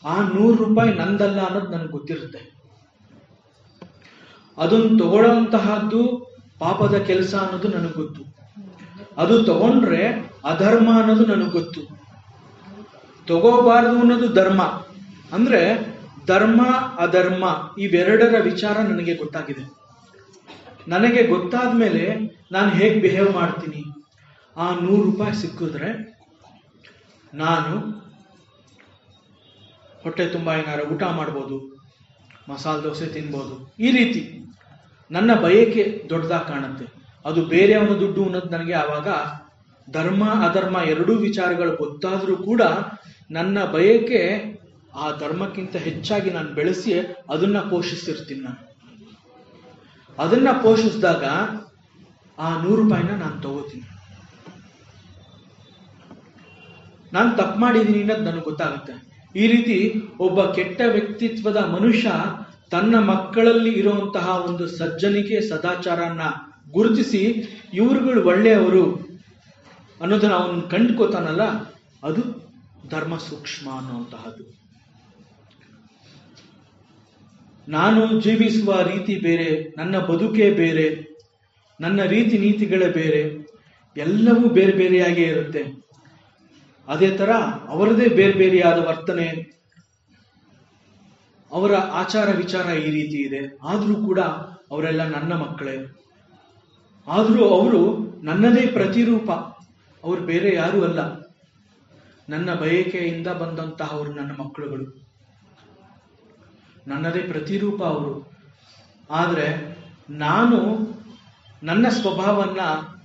ಆ 100 ರೂಪಾಯಿ ನಂದಲ್ಲ ಅನ್ನೋದು ನನಗೆ ಗೊತ್ತಿರುತ್ತೆ. ಅದನ್ನು ತಗೊಳ್ಳೋಂತಹದ್ದು ಪಾಪದ ಕೆಲಸ ಅನ್ನೋದು ನನಗೆ ಗೊತ್ತು. ಅದು ತಗೊಂಡ್ರೆ ಅಧರ್ಮ ಅನ್ನೋದು ನನಗೆ ಗೊತ್ತು. ತಗೋಬಾರ್ದು ಅನ್ನೋದು ಧರ್ಮ. ಅಂದ್ರೆ ಧರ್ಮ ಅಧರ್ಮ ಇವೆರಡರ ವಿಚಾರ ನನಗೆ ಗೊತ್ತಾಗಿದೆ. ನನಗೆ ಗೊತ್ತಾದ್ಮೇಲೆ ನಾನು ಹೇಗೆ ಬಿಹೇವ್ ಮಾಡ್ತೀನಿ. ಆ 100 ರೂಪಾಯಿ ಸಿಕ್ಕಿದ್ರೆ ನಾನು ಹೊಟ್ಟೆ ತುಂಬ ಏನಾರು ಊಟ ಮಾಡ್ಬೋದು, ಮಸಾಲೆ ದೋಸೆ ತಿನ್ಬೋದು. ಈ ರೀತಿ ನನ್ನ ಬಯಕೆ ದೊಡ್ಡದಾಗಿ ಕಾಣುತ್ತೆ. ಅದು ಬೇರೆಯವನ ದುಡ್ಡು ಅನ್ನೋದು ನನಗೆ ಆವಾಗ ಧರ್ಮ ಅಧರ್ಮ ಎರಡೂ ವಿಚಾರಗಳು ಗೊತ್ತಾದ್ರೂ ಕೂಡ ನನ್ನ ಬಯಕೆ ಆ ಧರ್ಮಕ್ಕಿಂತ ಹೆಚ್ಚಾಗಿ ನಾನು ಬೆಳೆಸಿ ಅದನ್ನ ಪೋಷಿಸಿರ್ತೀನಿ. ನಾನು ಅದನ್ನ ಪೋಷಿಸಿದಾಗ ಆ 100 ರೂಪಾಯಿನ ನಾನು ತಗೋತೀನಿ. ನಾನು ತಪ್ಪು ಮಾಡಿದ್ದೀನಿ ಅನ್ನೋದು ನನಗೆ ಗೊತ್ತಾಗುತ್ತೆ. ಈ ರೀತಿ ಒಬ್ಬ ಕೆಟ್ಟ ವ್ಯಕ್ತಿತ್ವದ ಮನುಷ್ಯ ತನ್ನ ಮಕ್ಕಳಲ್ಲಿ ಇರುವಂತಹ ಒಂದು ಸಜ್ಜನಿಕೆ ಸದಾಚಾರನ ಗುರುತಿಸಿ ಇವರುಗಳು ಒಳ್ಳೆಯವರು ಅನ್ನೋದನ್ನ ಅವನು ಕಂಡುಕೋತಾನಲ್ಲ, ಅದು ಧರ್ಮ ಸೂಕ್ಷ್ಮ ಅನ್ನುವಂತಹದ್ದು. ನಾನು ಜೀವಿಸುವ ರೀತಿ ಬೇರೆ, ನನ್ನ ಬದುಕೇ ಬೇರೆ, ನನ್ನ ರೀತಿ ನೀತಿಗಳೇ ಬೇರೆ, ಎಲ್ಲವೂ ಬೇರೆ ಬೇರೆಯಾಗೇ ಇರುತ್ತೆ. ಅದೇ ತರ ಅವರದೇ ಬೇರೆ ಬೇರೆಯಾದ ವರ್ತನೆ, ಅವರ ಆಚಾರ ವಿಚಾರ ಈ ರೀತಿ ಇದೆ. ಆದ್ರೂ ಕೂಡ ಅವರೆಲ್ಲ ನನ್ನ ಮಕ್ಕಳೇ. ಆದ್ರೂ ಅವರು ನನ್ನದೇ ಪ್ರತಿರೂಪ. ಅವರು ಬೇರೆ ಯಾರೂ ಅಲ್ಲ. ನನ್ನ ಬಯಕೆಯಿಂದ ಬಂದಂತಹ ಅವರು ನನ್ನ ಮಕ್ಕಳುಗಳು, ನನ್ನದೇ ಪ್ರತಿರೂಪ ಅವರು. ಆದರೆ ನಾನು ನನ್ನ ಸ್ವಭಾವವನ್ನ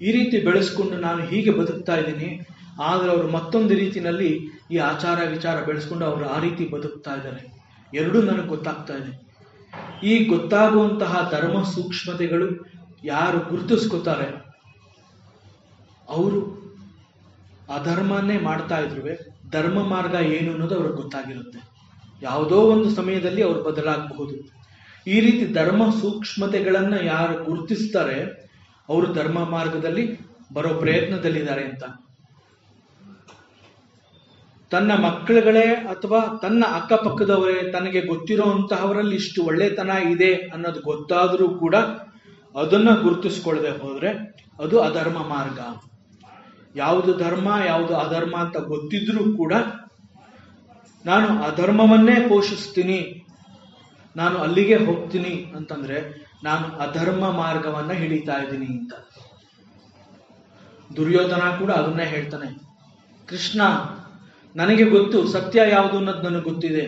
ಈ ರೀತಿ ಬೆಳೆಸ್ಕೊಂಡು ನಾನು ಹೀಗೆ ಬದುಕ್ತಾ ಇದ್ದೀನಿ, ಆದರೆ ಅವರು ಮತ್ತೊಂದು ರೀತಿಯಲ್ಲಿ ಈ ಆಚಾರ ವಿಚಾರ ಬೆಳೆಸ್ಕೊಂಡು ಅವರು ಆ ರೀತಿ ಬದುಕ್ತಾ ಇದ್ದಾರೆ. ಎರಡೂ ನನಗೆ ಗೊತ್ತಾಗ್ತಾ ಇದೆ. ಈ ಗೊತ್ತಾಗುವಂತಹ ಧರ್ಮ ಸೂಕ್ಷ್ಮತೆಗಳು ಯಾರು ಗುರುತಿಸ್ಕೋತಾರೆ ಅವರು ಅಧರ್ಮನೇ ಮಾಡ್ತಾ ಇದ್ರು ಧರ್ಮ ಮಾರ್ಗ ಏನು ಅನ್ನೋದು ಅವ್ರಿಗೆ ಗೊತ್ತಾಗಿರುತ್ತೆ. ಯಾವುದೋ ಒಂದು ಸಮಯದಲ್ಲಿ ಅವರು ಬದಲಾಗಬಹುದು. ಈ ರೀತಿ ಧರ್ಮ ಸೂಕ್ಷ್ಮತೆಗಳನ್ನ ಯಾರು ಗುರುತಿಸ್ತಾರೆ ಅವರು ಧರ್ಮ ಮಾರ್ಗದಲ್ಲಿ ಬರೋ ಪ್ರಯತ್ನದಲ್ಲಿದ್ದಾರೆ ಅಂತ. ತನ್ನ ಮಕ್ಕಳುಗಳೇ ಅಥವಾ ತನ್ನ ಅಕ್ಕಪಕ್ಕದವರೇ ತನಗೆ ಗೊತ್ತಿರುವಂತಹವರಲ್ಲಿ ಇಷ್ಟು ಒಳ್ಳೆತನ ಇದೆ ಅನ್ನೋದು ಗೊತ್ತಾದರೂ ಕೂಡ ಅದನ್ನ ಗುರುತಿಸ್ಕೊಳ್ಳದೆ ಹೋದ್ರೆ ಅದು ಅಧರ್ಮ ಮಾರ್ಗ. ಯಾವುದು ಧರ್ಮ ಯಾವುದು ಅಧರ್ಮ ಅಂತ ಗೊತ್ತಿದ್ರೂ ಕೂಡ ನಾನು ಅಧರ್ಮವನ್ನೇ ಪೋಷಿಸ್ತೀನಿ, ನಾನು ಅಲ್ಲಿಗೆ ಹೋಗ್ತೀನಿ ಅಂತಂದ್ರೆ ನಾನು ಅಧರ್ಮ ಮಾರ್ಗವನ್ನ ಹಿಡಿತಾ ಇದ್ದೀನಿ ಅಂತ. ದುರ್ಯೋಧನ ಕೂಡ ಅದನ್ನೇ ಹೇಳ್ತಾನೆ, ಕೃಷ್ಣ ನನಗೆ ಗೊತ್ತು, ಸತ್ಯ ಯಾವುದು ಅನ್ನೋದು ನನಗೆ ಗೊತ್ತಿದೆ,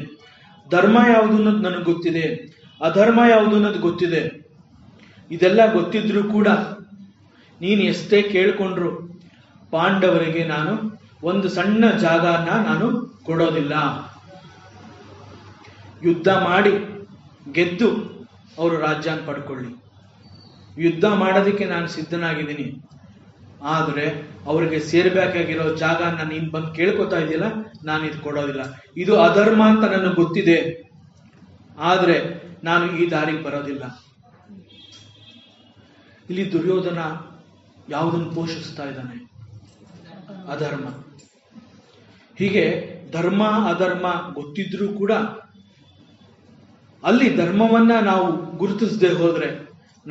ಧರ್ಮ ಯಾವುದು ಅನ್ನೋದು ನನಗೆ ಗೊತ್ತಿದೆ, ಅಧರ್ಮ ಯಾವುದು ಅನ್ನೋದು ಗೊತ್ತಿದೆ. ಇದೆಲ್ಲ ಗೊತ್ತಿದ್ರೂ ಕೂಡ ನೀನು ಎಷ್ಟೇ ಕೇಳ್ಕೊಂಡ್ರು ಪಾಂಡವರಿಗೆ ನಾನು ಒಂದು ಸಣ್ಣ ಜಾಗನ ನಾನು ಕೊಡೋದಿಲ್ಲ. ಯುದ್ಧ ಮಾಡಿ ಗೆದ್ದು ಅವರು ರಾಜ್ಯನ ಪಡ್ಕೊಳ್ಳಿ, ಯುದ್ಧ ಮಾಡೋದಕ್ಕೆ ನಾನು ಸಿದ್ಧನಾಗಿದ್ದೀನಿ. ಆದರೆ ಅವರಿಗೆ ಸೇರ್ಬೇಕಾಗಿರೋ ಜಾಗನ ನೀನ್ ಬಂದು ಕೇಳ್ಕೊತಾ ಇದೆಯಲ್ಲ, ನಾನು ಇದು ಕೊಡೋದಿಲ್ಲ. ಇದು ಅಧರ್ಮ ಅಂತ ನನಗೆ ಗೊತ್ತಿದೆ, ಆದ್ರೆ ನಾನು ಈ ದಾರಿಗೆ ಬರೋದಿಲ್ಲ. ಇಲ್ಲಿ ದುರ್ಯೋಧನ ಯಾವುದನ್ನು ಪೋಷಿಸ್ತಾ ಇದ್ದಾನೆ? ಅಧರ್ಮ. ಹೀಗೆ ಧರ್ಮ ಅಧರ್ಮ ಗೊತ್ತಿದ್ರೂ ಕೂಡ ಅಲ್ಲಿ ಧರ್ಮವನ್ನ ನಾವು ಗುರುತಿಸದೆ ಹೋದ್ರೆ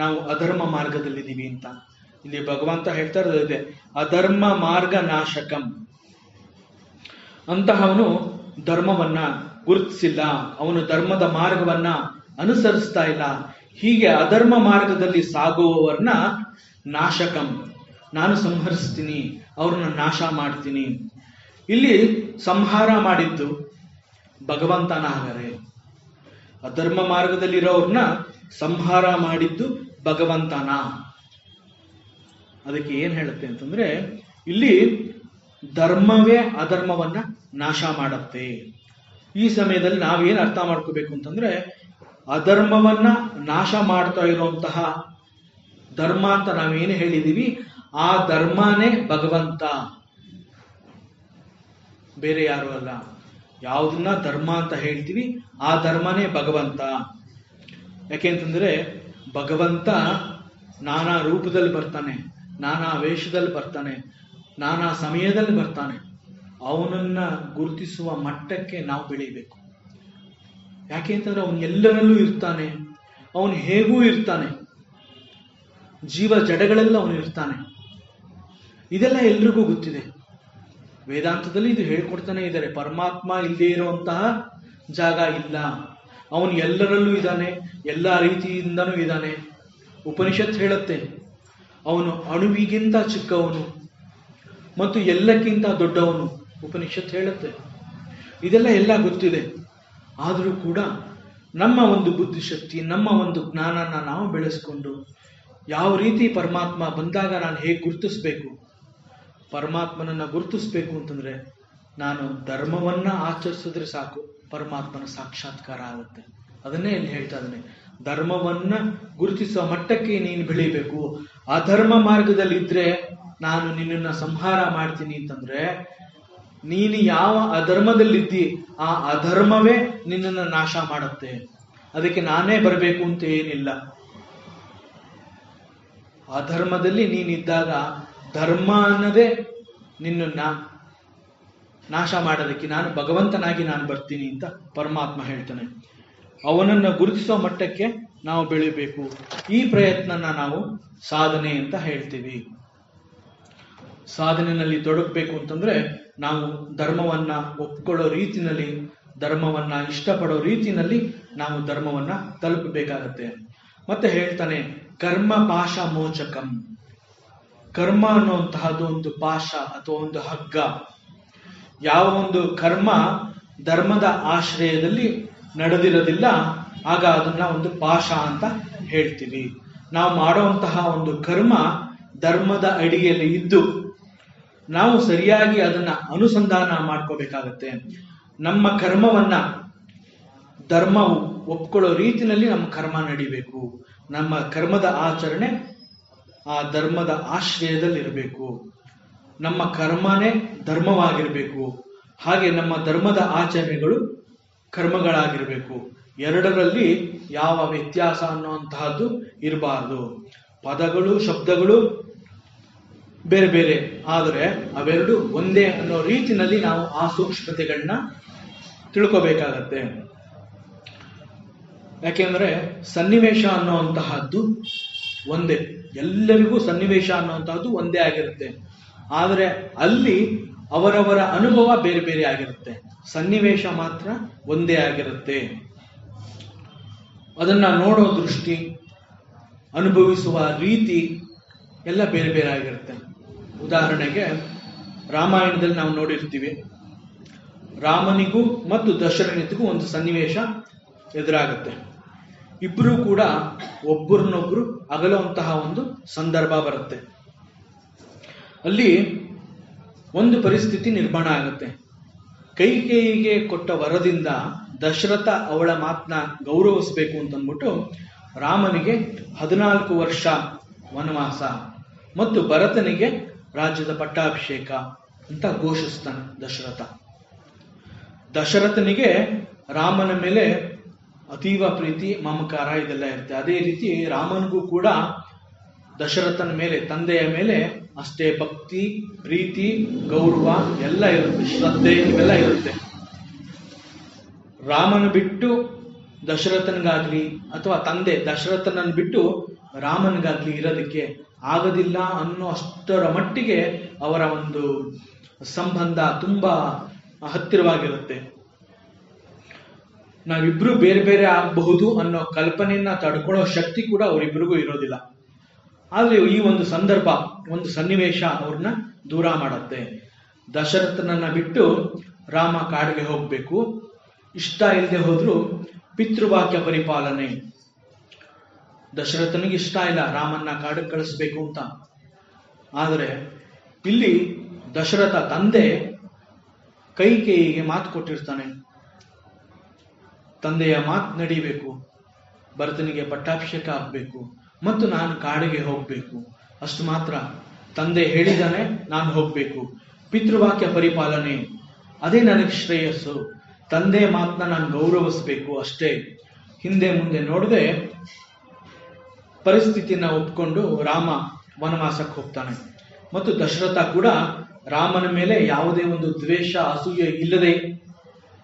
ನಾವು ಅಧರ್ಮ ಮಾರ್ಗದಲ್ಲಿದ್ದೀವಿ ಅಂತ ಇಲ್ಲಿ ಭಗವಂತ ಹೇಳ್ತಾ ಇರೋದಿದೆ. ಅಧರ್ಮ ಮಾರ್ಗ ನಾಶಕಂ. ಅಂತಹವನು ಧರ್ಮವನ್ನ ಗುರುತಿಸಿಲ್ಲ, ಅವನು ಧರ್ಮದ ಮಾರ್ಗವನ್ನ ಅನುಸರಿಸ್ತಾ ಇಲ್ಲ. ಹೀಗೆ ಅಧರ್ಮ ಮಾರ್ಗದಲ್ಲಿ ಸಾಗುವವರನ್ನ ನಾಶಕಂ, ನಾನು ಸಂಹರಿಸ್ತೀನಿ, ಅವ್ರನ್ನ ನಾಶ ಮಾಡ್ತೀನಿ. ಇಲ್ಲಿ ಸಂಹಾರ ಮಾಡಿದ್ದು ಭಗವಂತನ. ಹಾಗಾರೆ ಅಧರ್ಮ ಮಾರ್ಗದಲ್ಲಿರೋರ್ನ ಸಂಹಾರ ಮಾಡಿದ್ದು ಭಗವಂತನ. ಅದಕ್ಕೆ ಏನ್ ಹೇಳುತ್ತೆ ಅಂತಂದ್ರೆ ಇಲ್ಲಿ ಧರ್ಮವೇ ಅಧರ್ಮವನ್ನ ನಾಶ ಮಾಡುತ್ತೆ. ಈ ಸಮಯದಲ್ಲಿ ನಾವೇನ್ ಅರ್ಥ ಮಾಡ್ಕೋಬೇಕು ಅಂತಂದ್ರೆ ಅಧರ್ಮವನ್ನ ನಾಶ ಮಾಡ್ತಾ ಇರುವಂತಹ ಧರ್ಮ ಅಂತ ನಾವೇನು ಹೇಳಿದೀವಿ ಆ ಧರ್ಮನೇ ಭಗವಂತ, ಬೇರೆ ಯಾರು ಅಲ್ಲ. ಯಾವುದನ್ನ ಧರ್ಮ ಅಂತ ಹೇಳ್ತೀವಿ ಆ ಧರ್ಮನೇ ಭಗವಂತ. ಯಾಕೆಂತಂದ್ರೆ ಭಗವಂತ ನಾನಾ ರೂಪದಲ್ಲಿ ಬರ್ತಾನೆ, ನಾನಾ ವೇಷದಲ್ಲಿ ಬರ್ತಾನೆ, ನಾನಾ ಸಮಯದಲ್ಲಿ ಬರ್ತಾನೆ. ಅವನನ್ನ ಗುರುತಿಸುವ ಮಟ್ಟಕ್ಕೆ ನಾವು ಬೆಳೀಬೇಕು. ಯಾಕೆ ಅಂತಂದ್ರೆ ಅವನು ಎಲ್ಲರಲ್ಲೂ ಇರ್ತಾನೆ, ಅವನು ಹೇಗೂ ಇರ್ತಾನೆ, ಜೀವ ಜಡಗಳೆಲ್ಲ ಅವನು ಇರ್ತಾನೆ. ಇದೆಲ್ಲ ಎಲ್ರಿಗೂ ಗೊತ್ತಿದೆ. ವೇದಾಂತದಲ್ಲಿ ಇದು ಹೇಳ್ಕೊಡ್ತಾನೆ ಇದ್ದಾರೆ. ಪರಮಾತ್ಮ ಇಲ್ಲದೆ ಇರುವಂತಹ ಜಾಗ ಇಲ್ಲ. ಅವನು ಎಲ್ಲರಲ್ಲೂ ಇದ್ದಾನೆ, ಎಲ್ಲ ರೀತಿಯಿಂದನೂ ಇದ್ದಾನೆ. ಉಪನಿಷತ್ ಹೇಳುತ್ತೆ ಅವನು ಅಣುವಿಗಿಂತ ಚಿಕ್ಕವನು ಮತ್ತು ಎಲ್ಲಕ್ಕಿಂತ ದೊಡ್ಡವನು. ಉಪನಿಷತ್ ಹೇಳುತ್ತೆ. ಇದೆಲ್ಲ ಎಲ್ಲ ಗೊತ್ತಿದೆ. ಆದರೂ ಕೂಡ ನಮ್ಮ ಒಂದು ಬುದ್ಧಿಶಕ್ತಿ, ನಮ್ಮ ಒಂದು ಜ್ಞಾನನ ನಾವು ಬೆಳೆಸ್ಕೊಂಡು ಯಾವ ರೀತಿ ಪರಮಾತ್ಮ ಬಂದಾಗ ನಾನು ಹೇಗೆ ಗುರುತಿಸ್ಬೇಕು, ಪರಮಾತ್ಮನನ್ನ ಗುರುತಿಸ್ಬೇಕು ಅಂತಂದ್ರೆ ನಾನು ಧರ್ಮವನ್ನ ಆಚರಿಸಿದ್ರೆ ಸಾಕು, ಪರಮಾತ್ಮನ ಸಾಕ್ಷಾತ್ಕಾರ ಆಗುತ್ತೆ. ಅದನ್ನೇ ಇಲ್ಲಿ ಹೇಳ್ತಾ ಇದ್ದಾನೆ. ಧರ್ಮವನ್ನ ಗುರುತಿಸುವ ಮಟ್ಟಕ್ಕೆ ನೀನು ಬೆಳಿಬೇಕು. ಅಧರ್ಮ ಮಾರ್ಗದಲ್ಲಿ ಇದ್ರೆ ನಾನು ನಿನ್ನನ್ನ ಸಂಹಾರ ಮಾಡ್ತೀನಿ ಅಂತಂದ್ರೆ ನೀನು ಯಾವ ಅಧರ್ಮದಲ್ಲಿದ್ದಿ ಆ ಅಧರ್ಮವೇ ನಿನ್ನನ್ನು ನಾಶ ಮಾಡುತ್ತೆ. ಅದಕ್ಕೆ ನಾನೇ ಬರಬೇಕು ಅಂತ ಏನಿಲ್ಲ. ಅಧರ್ಮದಲ್ಲಿ ನೀನಿದ್ದಾಗ ಧರ್ಮ ಅನ್ನೋದೇ ನಿನ್ನನ್ನ ನಾಶ ಮಾಡೋದಕ್ಕೆ ನಾನು ಭಗವಂತನಾಗಿ ನಾನು ಬರ್ತೀನಿ ಅಂತ ಪರಮಾತ್ಮ ಹೇಳ್ತಾನೆ. ಅವನನ್ನ ಗುರುತಿಸೋ ಮಟ್ಟಕ್ಕೆ ನಾವು ಬೆಳಿಬೇಕು. ಈ ಪ್ರಯತ್ನನ ನಾವು ಸಾಧನೆ ಅಂತ ಹೇಳ್ತೀವಿ. ಸಾಧನೆಯಲ್ಲಿ ತೊಡಗಬೇಕು ಅಂತಂದ್ರೆ ನಾವು ಧರ್ಮವನ್ನ ಒಪ್ಕೊಳ್ಳೋ ರೀತಿನಲ್ಲಿ, ಧರ್ಮವನ್ನ ಇಷ್ಟಪಡೋ ರೀತಿನಲ್ಲಿ ನಾವು ಧರ್ಮವನ್ನ ತಲುಪಬೇಕಾಗತ್ತೆ. ಮತ್ತೆ ಹೇಳ್ತಾನೆ ಕರ್ಮ ಪಾಶ ಮೋಚಕಂ. ಕರ್ಮ ಅನ್ನುವಂತಹದ್ದು ಒಂದು ಪಾಶ ಅಥವಾ ಒಂದು ಹಗ್ಗ. ಯಾವ ಒಂದು ಕರ್ಮ ಧರ್ಮದ ಆಶ್ರಯದಲ್ಲಿ ನಡೆದಿರೋದಿಲ್ಲ ಆಗ ಅದನ್ನ ಒಂದು ಪಾಶ ಅಂತ ಹೇಳ್ತೀವಿ. ನಾವು ಮಾಡುವಂತಹ ಒಂದು ಕರ್ಮ ಧರ್ಮದ ಅಡಿಯಲ್ಲಿ ಇದ್ದು ನಾವು ಸರಿಯಾಗಿ ಅದನ್ನ ಅನುಸಂಧಾನ ಮಾಡ್ಕೋಬೇಕಾಗತ್ತೆ. ನಮ್ಮ ಕರ್ಮವನ್ನ ಧರ್ಮ ಒಪ್ಕೊಳ್ಳೋ ರೀತಿಯಲ್ಲಿ ನಮ್ಮ ಕರ್ಮ ನಡಿಬೇಕು. ನಮ್ಮ ಕರ್ಮದ ಆಚರಣೆ ಆ ಧರ್ಮದ ಆಶ್ರಯದಲ್ಲಿರಬೇಕು. ನಮ್ಮ ಕರ್ಮನೇ ಧರ್ಮವಾಗಿರಬೇಕು. ಹಾಗೆ ನಮ್ಮ ಧರ್ಮದ ಆಚರಣೆಗಳು ಕರ್ಮಗಳಾಗಿರಬೇಕು. ಎರಡರಲ್ಲಿ ಯಾವ ವ್ಯತ್ಯಾಸ ಅನ್ನುವಂತಹದ್ದು ಇರಬಾರ್ದು. ಪದಗಳು ಶಬ್ದಗಳು ಬೇರೆ ಬೇರೆ ಆದರೆ ಅವೆರಡು ಒಂದೇ ಅನ್ನೋ ರೀತಿಯಲ್ಲಿ ನಾವು ಆ ಸೂಕ್ಷ್ಮತೆಗಳನ್ನ ತಿಳ್ಕೋಬೇಕಾಗತ್ತೆ. ಯಾಕೆಂದ್ರೆ ಸನ್ನಿವೇಶ ಅನ್ನುವಂತಹದ್ದು ಒಂದೇ, ಎಲ್ಲರಿಗೂ ಸನ್ನಿವೇಶ ಅನ್ನುವಂತಹದ್ದು ಒಂದೇ ಆಗಿರುತ್ತೆ. ಆದರೆ ಅಲ್ಲಿ ಅವರವರ ಅನುಭವ ಬೇರೆ ಬೇರೆ ಆಗಿರುತ್ತೆ. ಸನ್ನಿವೇಶ ಮಾತ್ರ ಒಂದೇ ಆಗಿರುತ್ತೆ. ಅದನ್ನ ನೋಡೋ ದೃಷ್ಟಿ, ಅನುಭವಿಸುವ ರೀತಿ ಎಲ್ಲ ಬೇರೆ ಬೇರೆ ಆಗಿರುತ್ತೆ. ಉದಾಹರಣೆಗೆ ರಾಮಾಯಣದಲ್ಲಿ ನಾವು ನೋಡಿರ್ತೀವಿ, ರಾಮನಿಗೂ ಮತ್ತು ದಶರಥನಿಗೂ ಒಂದು ಸನ್ನಿವೇಶ ಎದುರಾಗುತ್ತೆ. ಇಬ್ಬರು ಕೂಡ ಒಬ್ಬರನ್ನೊಬ್ರು ಅಗಲುವಂತಹ ಒಂದು ಸಂದರ್ಭ ಬರುತ್ತೆ. ಅಲ್ಲಿ ಒಂದು ಪರಿಸ್ಥಿತಿ ನಿರ್ಮಾಣ ಆಗುತ್ತೆ. ಕೈಕೇಯಿಗೆ ಕೊಟ್ಟ ವರದಿಂದ ದಶರಥ ಅವಳ ಮಾತನ್ನ ಗೌರವಿಸಬೇಕು ಅಂತಂದ್ಬಿಟ್ಟು ರಾಮನಿಗೆ 14 ವರ್ಷ ವನವಾಸ ಮತ್ತು ಭರತನಿಗೆ ರಾಜ್ಯದ ಪಟ್ಟಾಭಿಷೇಕ ಅಂತ ಘೋಷಿಸ್ತಾನೆ ದಶರಥ. ದಶರಥನಿಗೆ ರಾಮನ ಮೇಲೆ ಅತೀವ ಪ್ರೀತಿ ಮಮಕಾರ ಇದೆಲ್ಲ ಇರುತ್ತೆ. ಅದೇ ರೀತಿ ರಾಮನಿಗೂ ಕೂಡ ದಶರಥನ ಮೇಲೆ, ತಂದೆಯ ಮೇಲೆ ಅಷ್ಟೇ ಭಕ್ತಿ, ಪ್ರೀತಿ, ಗೌರವ ಎಲ್ಲ ಇರುತ್ತೆ, ಶ್ರದ್ಧೆ ಇವೆಲ್ಲ ಇರುತ್ತೆ. ರಾಮನ ಬಿಟ್ಟು ದಶರಥನಿಗಾಗ್ಲಿ ಅಥವಾ ತಂದೆ ದಶರಥನನ್ನು ಬಿಟ್ಟು ರಾಮನಿಗಾಗ್ಲಿ ಇರೋದಕ್ಕೆ ಆಗೋದಿಲ್ಲ ಅನ್ನೋ ಅಷ್ಟರ ಮಟ್ಟಿಗೆ ಅವರ ಒಂದು ಸಂಬಂಧ ತುಂಬಾ ಹತ್ತಿರವಾಗಿರುತ್ತೆ. ನಾವಿಬ್ರು ಬೇರೆ ಬೇರೆ ಆಗಬಹುದು ಅನ್ನೋ ಕಲ್ಪನೆಯನ್ನ ತಡ್ಕೊಳ್ಳೋ ಶಕ್ತಿ ಕೂಡ ಅವರಿಬ್ಬರಿಗೂ ಇರೋದಿಲ್ಲ. ಆದ್ರೆ ಈ ಒಂದು ಸಂದರ್ಭ, ಒಂದು ಸನ್ನಿವೇಶ ಅವ್ರನ್ನ ದೂರ ಮಾಡುತ್ತೆ. ದಶರಥನನ್ನ ಬಿಟ್ಟು ರಾಮ ಕಾಡಿಗೆ ಹೋಗ್ಬೇಕು, ಇಷ್ಟ ಇಲ್ಲದೆ ಹೋದ್ರು ಪಿತೃವಾಕ್ಯ ಪರಿಪಾಲನೆ. ದಶರಥನಿಗೆ ಇಷ್ಟ ಇಲ್ಲ ರಾಮನ್ನ ಕಾಡಿಗೆ ಕಳಿಸ್ಬೇಕು ಅಂತ. ಆದರೆ ಇಲ್ಲಿ ದಶರಥ ತಂದೆ ಕೈಕೇಯಿಗೆ ಮಾತು ಕೊಟ್ಟಿರ್ತಾನೆ, ತಂದೆಯ ಮಾತು ನಡಿಬೇಕು, ಭರತನಿಗೆ ಪಟ್ಟಾಭಿಷೇಕ ಆಗ್ಬೇಕು ಮತ್ತು ನಾನು ಕಾಡಿಗೆ ಹೋಗ್ಬೇಕು. ಅಷ್ಟು ಮಾತ್ರ. ತಂದೆ ಹೇಳಿದಾನೆ, ನಾನು ಹೋಗ್ಬೇಕು. ಪಿತೃವಾಕ್ಯ ಪರಿಪಾಲನೆ ಅದೇ ನನಗೆ ಶ್ರೇಯಸ್ಸು. ತಂದೆ ಮಾತನ್ನ ನಾನು ಗೌರವಿಸ್ಬೇಕು ಅಷ್ಟೇ. ಹಿಂದೆ ಮುಂದೆ ನೋಡದೆ ಪರಿಸ್ಥಿತಿನ ಒಪ್ಕೊಂಡು ರಾಮ ವನವಾಸಕ್ಕೆ ಹೋಗ್ತಾನೆ. ಮತ್ತು ದಶರಥ ಕೂಡ ರಾಮನ ಮೇಲೆ ಯಾವುದೇ ಒಂದು ದ್ವೇಷ, ಅಸೂಯೆ ಇಲ್ಲದೆ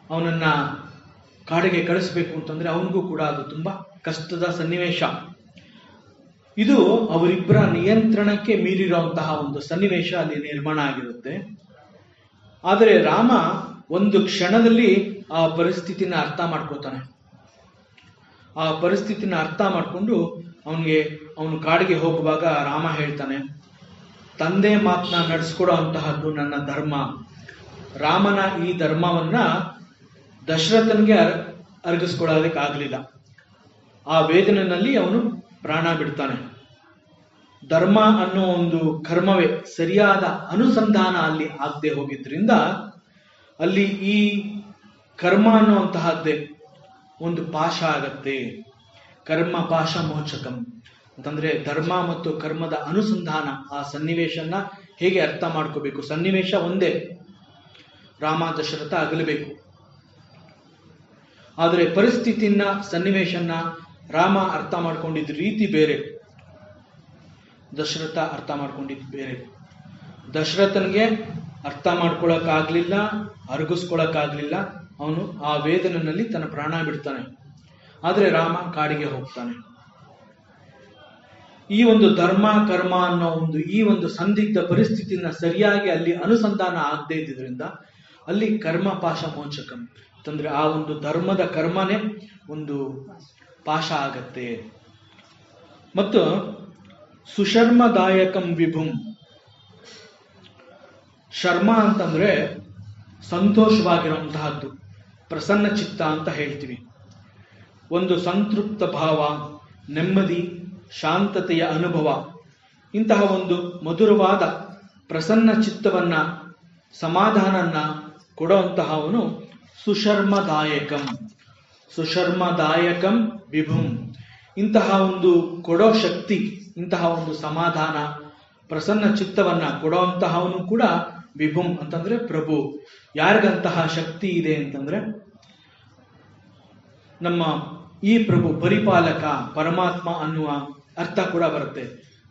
ಅವನನ್ನ ಕಾಡಿಗೆ ಕಳಿಸ್ಬೇಕು ಅಂತಂದ್ರೆ ಅವನಿಗೂ ಕೂಡ ಅದು ತುಂಬಾ ಕಷ್ಟದ ಸನ್ನಿವೇಶ. ಇದು ಅವರಿಬ್ಬರ ನಿಯಂತ್ರಣಕ್ಕೆ ಮೀರಿರುವಂತಹ ಒಂದು ಸನ್ನಿವೇಶ ಅಲ್ಲಿ ನಿರ್ಮಾಣ ಆಗಿರುತ್ತೆ. ಆದರೆ ರಾಮ ಒಂದು ಕ್ಷಣದಲ್ಲಿ ಆ ಪರಿಸ್ಥಿತಿನ ಅರ್ಥ ಮಾಡ್ಕೋತಾನೆ. ಆ ಪರಿಸ್ಥಿತಿನ ಅರ್ಥ ಮಾಡ್ಕೊಂಡು ಅವನು ಕಾಡಿಗೆ ಹೋಗುವಾಗ ರಾಮ ಹೇಳ್ತಾನೆ, ತಂದೆ ಮಾತನ್ನ ನಡೆಸ್ಕೊಡೋ ಅಂತಹದ್ದು ನನ್ನ ಧರ್ಮ. ರಾಮನ ಈ ಧರ್ಮವನ್ನ ದಶರಥನ್ಗೆ ಅರ್ಗಿಸ್ಕೊಳ್ಳೋದಕ್ಕೆ ಆಗ್ಲಿಲ್ಲ. ಆ ವೇದನೆಯಲ್ಲಿ ಅವನು ಪ್ರಾಣ ಬಿಡ್ತಾನೆ. ಧರ್ಮ ಅನ್ನೋ ಒಂದು ಕರ್ಮವೇ ಸರಿಯಾದ ಅನುಸಂಧಾನ ಅಲ್ಲಿ ಆಗದೆ ಹೋಗಿದ್ರಿಂದ ಅಲ್ಲಿ ಈ ಕರ್ಮ ಅನ್ನುವಂತಹದ್ದೇ ಒಂದು ಪಾಶ ಆಗತ್ತೆ. ಕರ್ಮ ಪಾಶ ಮೋಚಕಂ ಅಂತಂದ್ರೆ ಧರ್ಮ ಮತ್ತು ಕರ್ಮದ ಅನುಸಂಧಾನ, ಆ ಸನ್ನಿವೇಶನ ಹೇಗೆ ಅರ್ಥ ಮಾಡ್ಕೋಬೇಕು. ಸನ್ನಿವೇಶ ಒಂದೇ, ರಾಮ ದಶರಥ ಅಗಲಬೇಕು. ಆದರೆ ಪರಿಸ್ಥಿತಿನ, ಸನ್ನಿವೇಶನ ರಾಮ ಅರ್ಥ ಮಾಡ್ಕೊಂಡಿದ್ದ ರೀತಿ ಬೇರೆ, ದಶರಥ ಅರ್ಥ ಮಾಡ್ಕೊಂಡಿದ್ದು ಬೇರೆ. ದಶರಥನ್ಗೆ ಅರ್ಥ ಮಾಡ್ಕೊಳಕ್ಕಾಗ್ಲಿಲ್ಲ, ಅರಗಿಸ್ಕೊಳಕ್ಕಾಗ್ಲಿಲ್ಲ. ಅವನು ಆ ವೇದನೆಯಲ್ಲಿ ತನ್ನ ಪ್ರಾಣ ಬಿಡ್ತಾನೆ. ಆದರೆ ರಾಮ ಕಾಡಿಗೆ ಹೋಗ್ತಾನೆ. ಈ ಒಂದು ಧರ್ಮ ಕರ್ಮ ಅನ್ನೋ ಈ ಒಂದು ಸಂದಿಗ್ಧ ಪರಿಸ್ಥಿತಿನ ಸರಿಯಾಗಿ ಅಲ್ಲಿ ಅನುಸಂಧಾನ ಆಗದೆ ಇದ್ದಿದ್ರಿಂದ ಅಲ್ಲಿ ಕರ್ಮ ಪಾಶ ಮೋಚಕಂ ಅಂತಂದ್ರೆ ಆ ಒಂದು ಧರ್ಮದ ಕರ್ಮನೇ ಒಂದು ಪಾಶ ಆಗತ್ತೆ. ಮತ್ತು ಸುಶರ್ಮದಾಯಕಂ ವಿಭುಂ, ಶರ್ಮ ಅಂತಂದ್ರೆ ಸಂತೋಷವಾಗಿರುವಂತಹದ್ದು, ಪ್ರಸನ್ನ ಚಿತ್ತ ಅಂತ ಹೇಳ್ತೀವಿ. ಒಂದು ಸಂತೃಪ್ತ ಭಾವ, ನೆಮ್ಮದಿ, ಶಾಂತತೆಯ ಅನುಭವ, ಇಂತಹ ಒಂದು ಮಧುರವಾದ ಪ್ರಸನ್ನ ಚಿತ್ತವನ್ನ, ಸಮಾಧಾನನ್ನ ಕೊಡುವಂತಹ ಅವನು ಸುಶರ್ಮದಾಯಕಂ. ಸುಶರ್ಮದಾಯಕಂ ವಿಭುಂ. ಇಂತಹ ಒಂದು ಕೊಡೋ ಶಕ್ತಿ, ಇಂತಹ ಒಂದು ಸಮಾಧಾನ, ಪ್ರಸನ್ನ ಚಿತ್ತವನ್ನ ಕೊಡುವಂತಹವನು ಕೂಡ ವಿಭುಂ ಅಂತಂದ್ರೆ ಪ್ರಭು. ಯಾರಿಗಂತಹ ಶಕ್ತಿ ಇದೆ ಅಂತಂದ್ರೆ ನಮ್ಮ ಈ ಪ್ರಭು ಪರಿಪಾಲಕ ಪರಮಾತ್ಮ ಅನ್ನುವ ಅರ್ಥ ಕೂಡ ಬರುತ್ತೆ.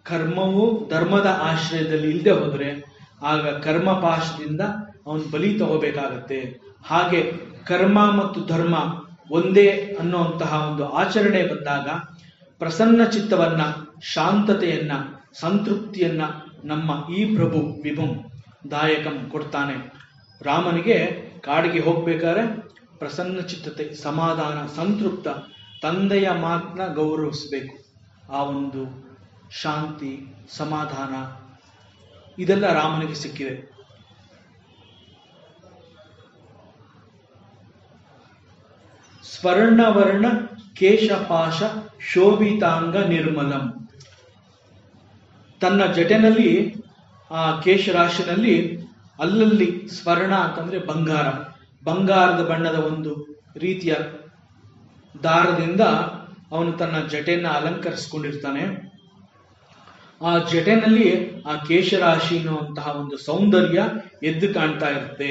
ಕರ್ಮವು ಧರ್ಮದ ಆಶ್ರಯದಲ್ಲಿ ಇಲ್ಲದೆ ಹೋದ್ರೆ ಆಗ ಕರ್ಮ ಪಾಶದಿಂದ ಅವನು ಬಲಿ ತಗೋಬೇಕಾಗತ್ತೆ. ಹಾಗೆ ಕರ್ಮ ಮತ್ತು ಧರ್ಮ ಒಂದೇ ಅನ್ನುವಂತಹ ಒಂದು ಆಚರಣೆ ಬಂದಾಗ ಪ್ರಸನ್ನ ಚಿತ್ತವನ್ನ, ಶಾಂತತೆಯನ್ನ, ಸಂತೃಪ್ತಿಯನ್ನ ನಮ್ಮ ಈ ಪ್ರಭು ವಿಭುಂ ದಾಯಕಂ ಕೊಡ್ತಾನೆ. ರಾಮನಿಗೆ ಕಾಡಿಗೆ ಹೋಗ್ಬೇಕಾದ್ರೆ ಪ್ರಸನ್ನ ಚಿತ್ತತೆ, ಸಮಾಧಾನ, ಸಂತೃಪ್ತ, ತಂದೆಯ ಮಾತನ್ನ ಗೌರವಿಸಬೇಕು. ಆ ಒಂದು ಶಾಂತಿ, ಸಮಾಧಾನ ಇದೆಲ್ಲ ರಾಮನಿಗೆ ಸಿಕ್ಕಿದೆ. ಸ್ವರ್ಣವರ್ಣ ಕೇಶಪಾಶ ಶೋಭಿತಾಂಗ ನಿರ್ಮಲಂ. ತನ್ನ ಜಟೆನಲ್ಲಿ, ಆ ಕೇಶರಾಶಿನಲ್ಲಿ ಅಲ್ಲಲ್ಲಿ ಸ್ವರ್ಣ ಅಂತಂದ್ರೆ ಬಂಗಾರ, ಬಂಗಾರದ ಬಣ್ಣದ ಒಂದು ರೀತಿಯ ದಾರದಿಂದ ಅವನು ತನ್ನ ಜಟೆಯನ್ನ ಅಲಂಕರಿಸಿಕೊಂಡಿರ್ತಾನೆ. ಆ ಜಟೆನಲ್ಲಿ ಆ ಕೇಶರಾಶಿ ಎನ್ನುವಂತಹ ಒಂದು ಸೌಂದರ್ಯ ಎದ್ದು ಕಾಣ್ತಾ ಇರುತ್ತೆ.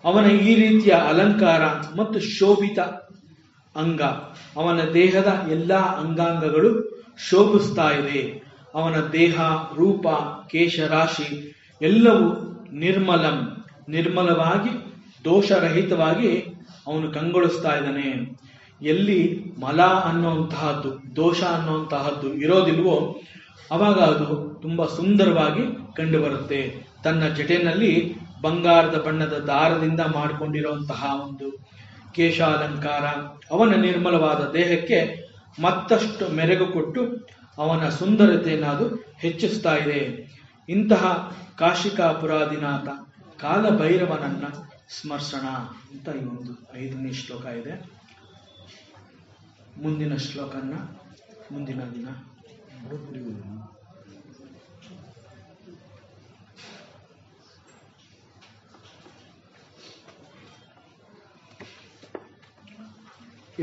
ಅವನ ಈ ರೀತಿಯ ಅಲಂಕಾರ ಮತ್ತು ಶೋಭಿತ ಅಂಗ, ಅವನ ದೇಹದ ಎಲ್ಲಾ ಅಂಗಾಂಗಗಳು ಶೋಭಿಸ್ತಾ ಇದೆ. ಅವನ ದೇಹ, ರೂಪ, ಕೇಶರಾಶಿ ಎಲ್ಲವೂ ನಿರ್ಮಲಂ, ನಿರ್ಮಲವಾಗಿ ದೋಷರಹಿತವಾಗಿ ಅವನು ಕಂಗೊಳಿಸ್ತಾ ಇದ್ದಾನೆ. ಎಲ್ಲಿ ಮಲ ಅನ್ನುವಂತಹದ್ದು, ದೋಷ ಅನ್ನುವಂತಹದ್ದು ಇರೋದಿಲ್ವೋ ಅವಾಗ ಅದು ತುಂಬಾ ಸುಂದರವಾಗಿ ಕಂಡು ಬರುತ್ತೆ. ತನ್ನ ಜಟೆನಲ್ಲಿ ಬಂಗಾರದ ಬಣ್ಣದ ದಾರದಿಂದ ಮಾಡಿಕೊಂಡಿರುವಂತಹ ಒಂದು ಕೇಶಾಲಂಕಾರ ಅವನ ನಿರ್ಮಲವಾದ ದೇಹಕ್ಕೆ ಮತ್ತಷ್ಟು ಮೆರುಗು ಕೊಟ್ಟು ಅವನ ಸುಂದರತೆಯನ್ನು ಅದು ಹೆಚ್ಚಿಸ್ತಾ ಇದೆ. ಇಂತಹ ಕಾಶಿಕಾಪುರಾದಿನಾಥ ಕಾಲಭೈರವನನ್ನ ಸ್ಮರ್ಸಣ ಅಂತ ಈ ಒಂದು 5ನೇ ಶ್ಲೋಕ ಇದೆ. ಮುಂದಿನ ಶ್ಲೋಕನ್ನ ಮುಂದಿನ ದಿನ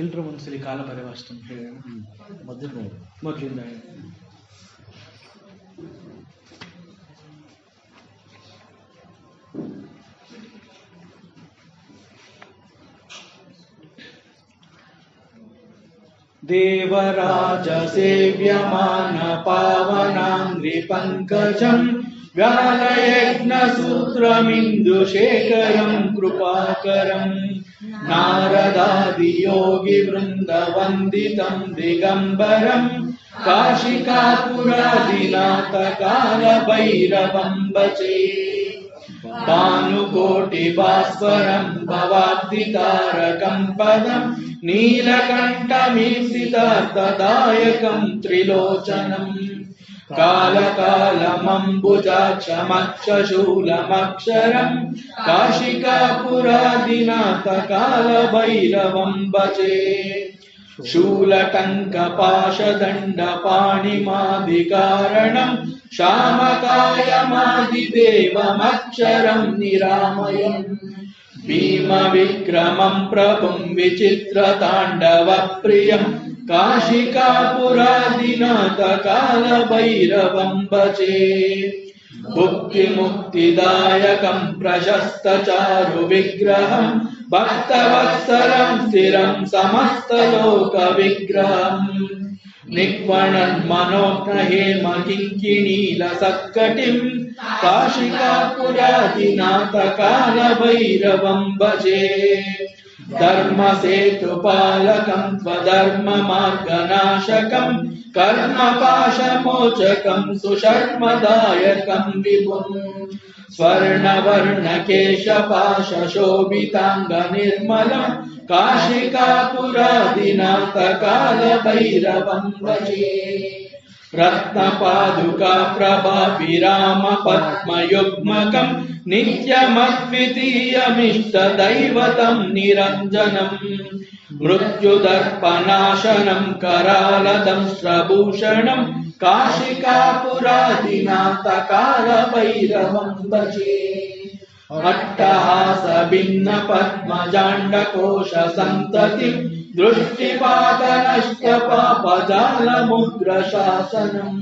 ಎಲ್ರೂ ಒಂದ್ಸಲಿ ಕಾಲಭೈರವ ಅಷ್ಟೊಂದು ಹೇಳೋಣ. ಮೊದಲಿಂದ ದೇವರಾಜ ಸೇವ್ಯಮಾನ ಪಾವನಾಂಗ್ರಿ ಪಂಕಜಂ ವ್ಯಾಲಯಜ್ಞ ಸೂತ್ರಮಿಂದು ಶೇಖರಂ ಕೃಪಾಕರಂ ನಾರದಾದಿ ಯೋಗಿ ವೃಂದ ವಂದಿತಂ ದಿಗಂಬರಂ ಕಾಶಿಕಾಪುರಾದಿನಾಥ ಕಾಲ ಭೈರವಂ ಭಜೆ ಭಾನುಕೋಟಿ ಭಾಸ್ವರಂ ಭವಾಬ್ಧಿತಾರಕಂ ಪದಂ ನೀಲಕಂಠಮೀಪ್ಸಿತಾರ್ಥದಾಯಕಂ ತ್ರಿಲೋಚನಂ ಕಾಲಕಾಲಮಂಬುಜಾಕ್ಷಮಕ್ಷಶೂಲಮಕ್ಷರಂ ಕಾಶಿಕಾಪುರಾದಿನಾಥ ಕಾಲಭೈರವಂ ಭಜೆ ಶೂಲಟಂಕಪಾಶದಂಡಪಾಣಿಮಾದಿಕಾರಣಂ ಶಾಮಕಾಯಮಾದಿದೇವಮಕ್ಷರಂ ನಿರಾಮಯಂ ಭೀಮವಿಕ್ರಮಂ ಪ್ರಭುಂ ವಿಚಿತ್ರತಾಂಡವ ಪ್ರಿಯಂ ಕಾಶಿಕಾಪುರಾದಿನಾಥ ಕಾಲಭೈರವಂ ಭಜೆ ಭುಕ್ತಿ ಮುಕ್ತಿದಾಯಕಂ ಪ್ರಶಸ್ತ ಚಾರು ವಿಗ್ರಹಂ ಭಕ್ತವತ್ಸರಂ ಸ್ಥಿರಂ ಸಮಸ್ತಲೋಕ ವಿಗ್ರಹಂ ನಿಕ್ವಣನ್ ಮನೋಜ್ಞ ಹೇಮ ಕಿಂಕಿಣೀಲ ಸತ್ಕಟಿಂ ಕಾಶಿಕಾಪುರಾದಿನಾಥ ಕಾಲಭೈರವಂ ಭಜೆ ಧರ್ಮ ಸೇತುಪಾಲಕಂ ಸ್ವಧರ್ಮ ಮಾರ್ಗನಾಶಕಂ ಕರ್ಮ ಪಾಶಮೋಚಕಂ ಸುಶರ್ಮದಾಯಕಂ ವಿಭುಂ ಸ್ವರ್ಣವರ್ಣ ಕೇಶಪಾಶ ಶೋಭಿತಾಂಗ ನಿರ್ಮಲಂ ಕಾಶಿಕಾಪುರಾದಿನಾಥ ಕಾಲಭೈರವಂ ಭಜೆ ರತ್ನಪಾದುಕಾ ಪ್ರಭಾಭಿರಾಮ ಪದ್ಮಯುಗ್ಮಕಂ ನಿತ್ಯಮದ್ವಿತೀಯಮಿಷ್ಟ ದೈವತಂ ನಿರಂಜನಂ मृत्युदर्पनाशनं करालदंष्ट्रभूषणं काशिकापुरादिनाथ कालभैरवं भजे। अट्टहास भिन्न पद्मजाण्डकोश सन्ततिं दृष्टिपातनष्ट पापजालमुग्रशासनम्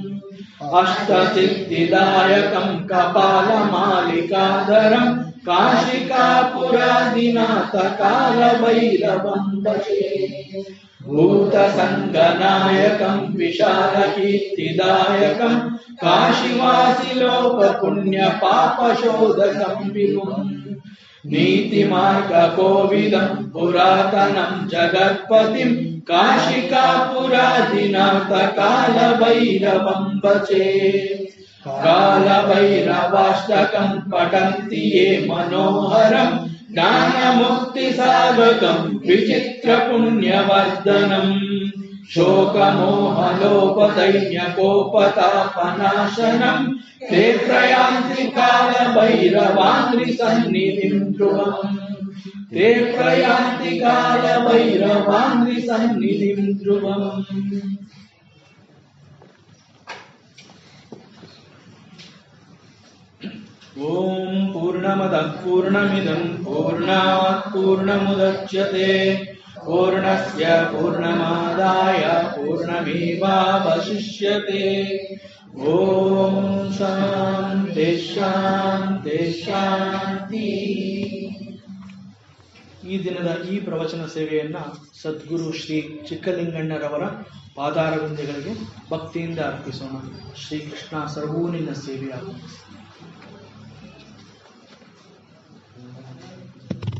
अष्टसिद्धिदायकं कपालमालिकाधरं काशिकापुरादिनाथ कालभैरवं भजे। भूतसङ्गनायकं विशालकीर्तिदायकं काशीवासिलोकपुण्यपापशोधकं विभुं नीतिमार्गकोविदं पुरातनं जगत्पतिं काशिकापुरादिनाथ कालभैरवं भजे। कालभैरवाष्टकं पठन्ति ये मनोहरं ज्ञानमुक्तिसाधकं विचित्रपुण्यवर्धनम् शोकमोहलोपदैन्यकोपतापनाशनं ते प्रयान्ति कालभैरवाङ्घ्रिसन्निधिं ध्रुवम् ते प्रयान्ति कालभैरवाङ्घ्रिसन्निधिं ध्रुवम्। ओम पूर्णमदः पूर्णमिदं पूर्णात् पूर्णमुदच्यते पूर्णस्य पूर्णमादाय पूर्णमेवावशिष्यते। ओम शांति शांति ಶಾಂತಿ। ಈ ದಿನದ ಈ ಪ್ರವಚನ ಸೇವೆಯನ್ನ ಸದ್ಗುರು ಶ್ರೀ ಚಿಕ್ಕಲಿಂಗಣ್ಣರವರ ಪಾದಾರವಿಂದಗಳಿಗೆ ಭಕ್ತಿಯಿಂದ ಅರ್ಪಿಸೋಣ। ಶ್ರೀಕೃಷ್ಣ ಸರ್ವೂ ನಿನ್ನ ಸೇವೆಯಾಗಲಿ।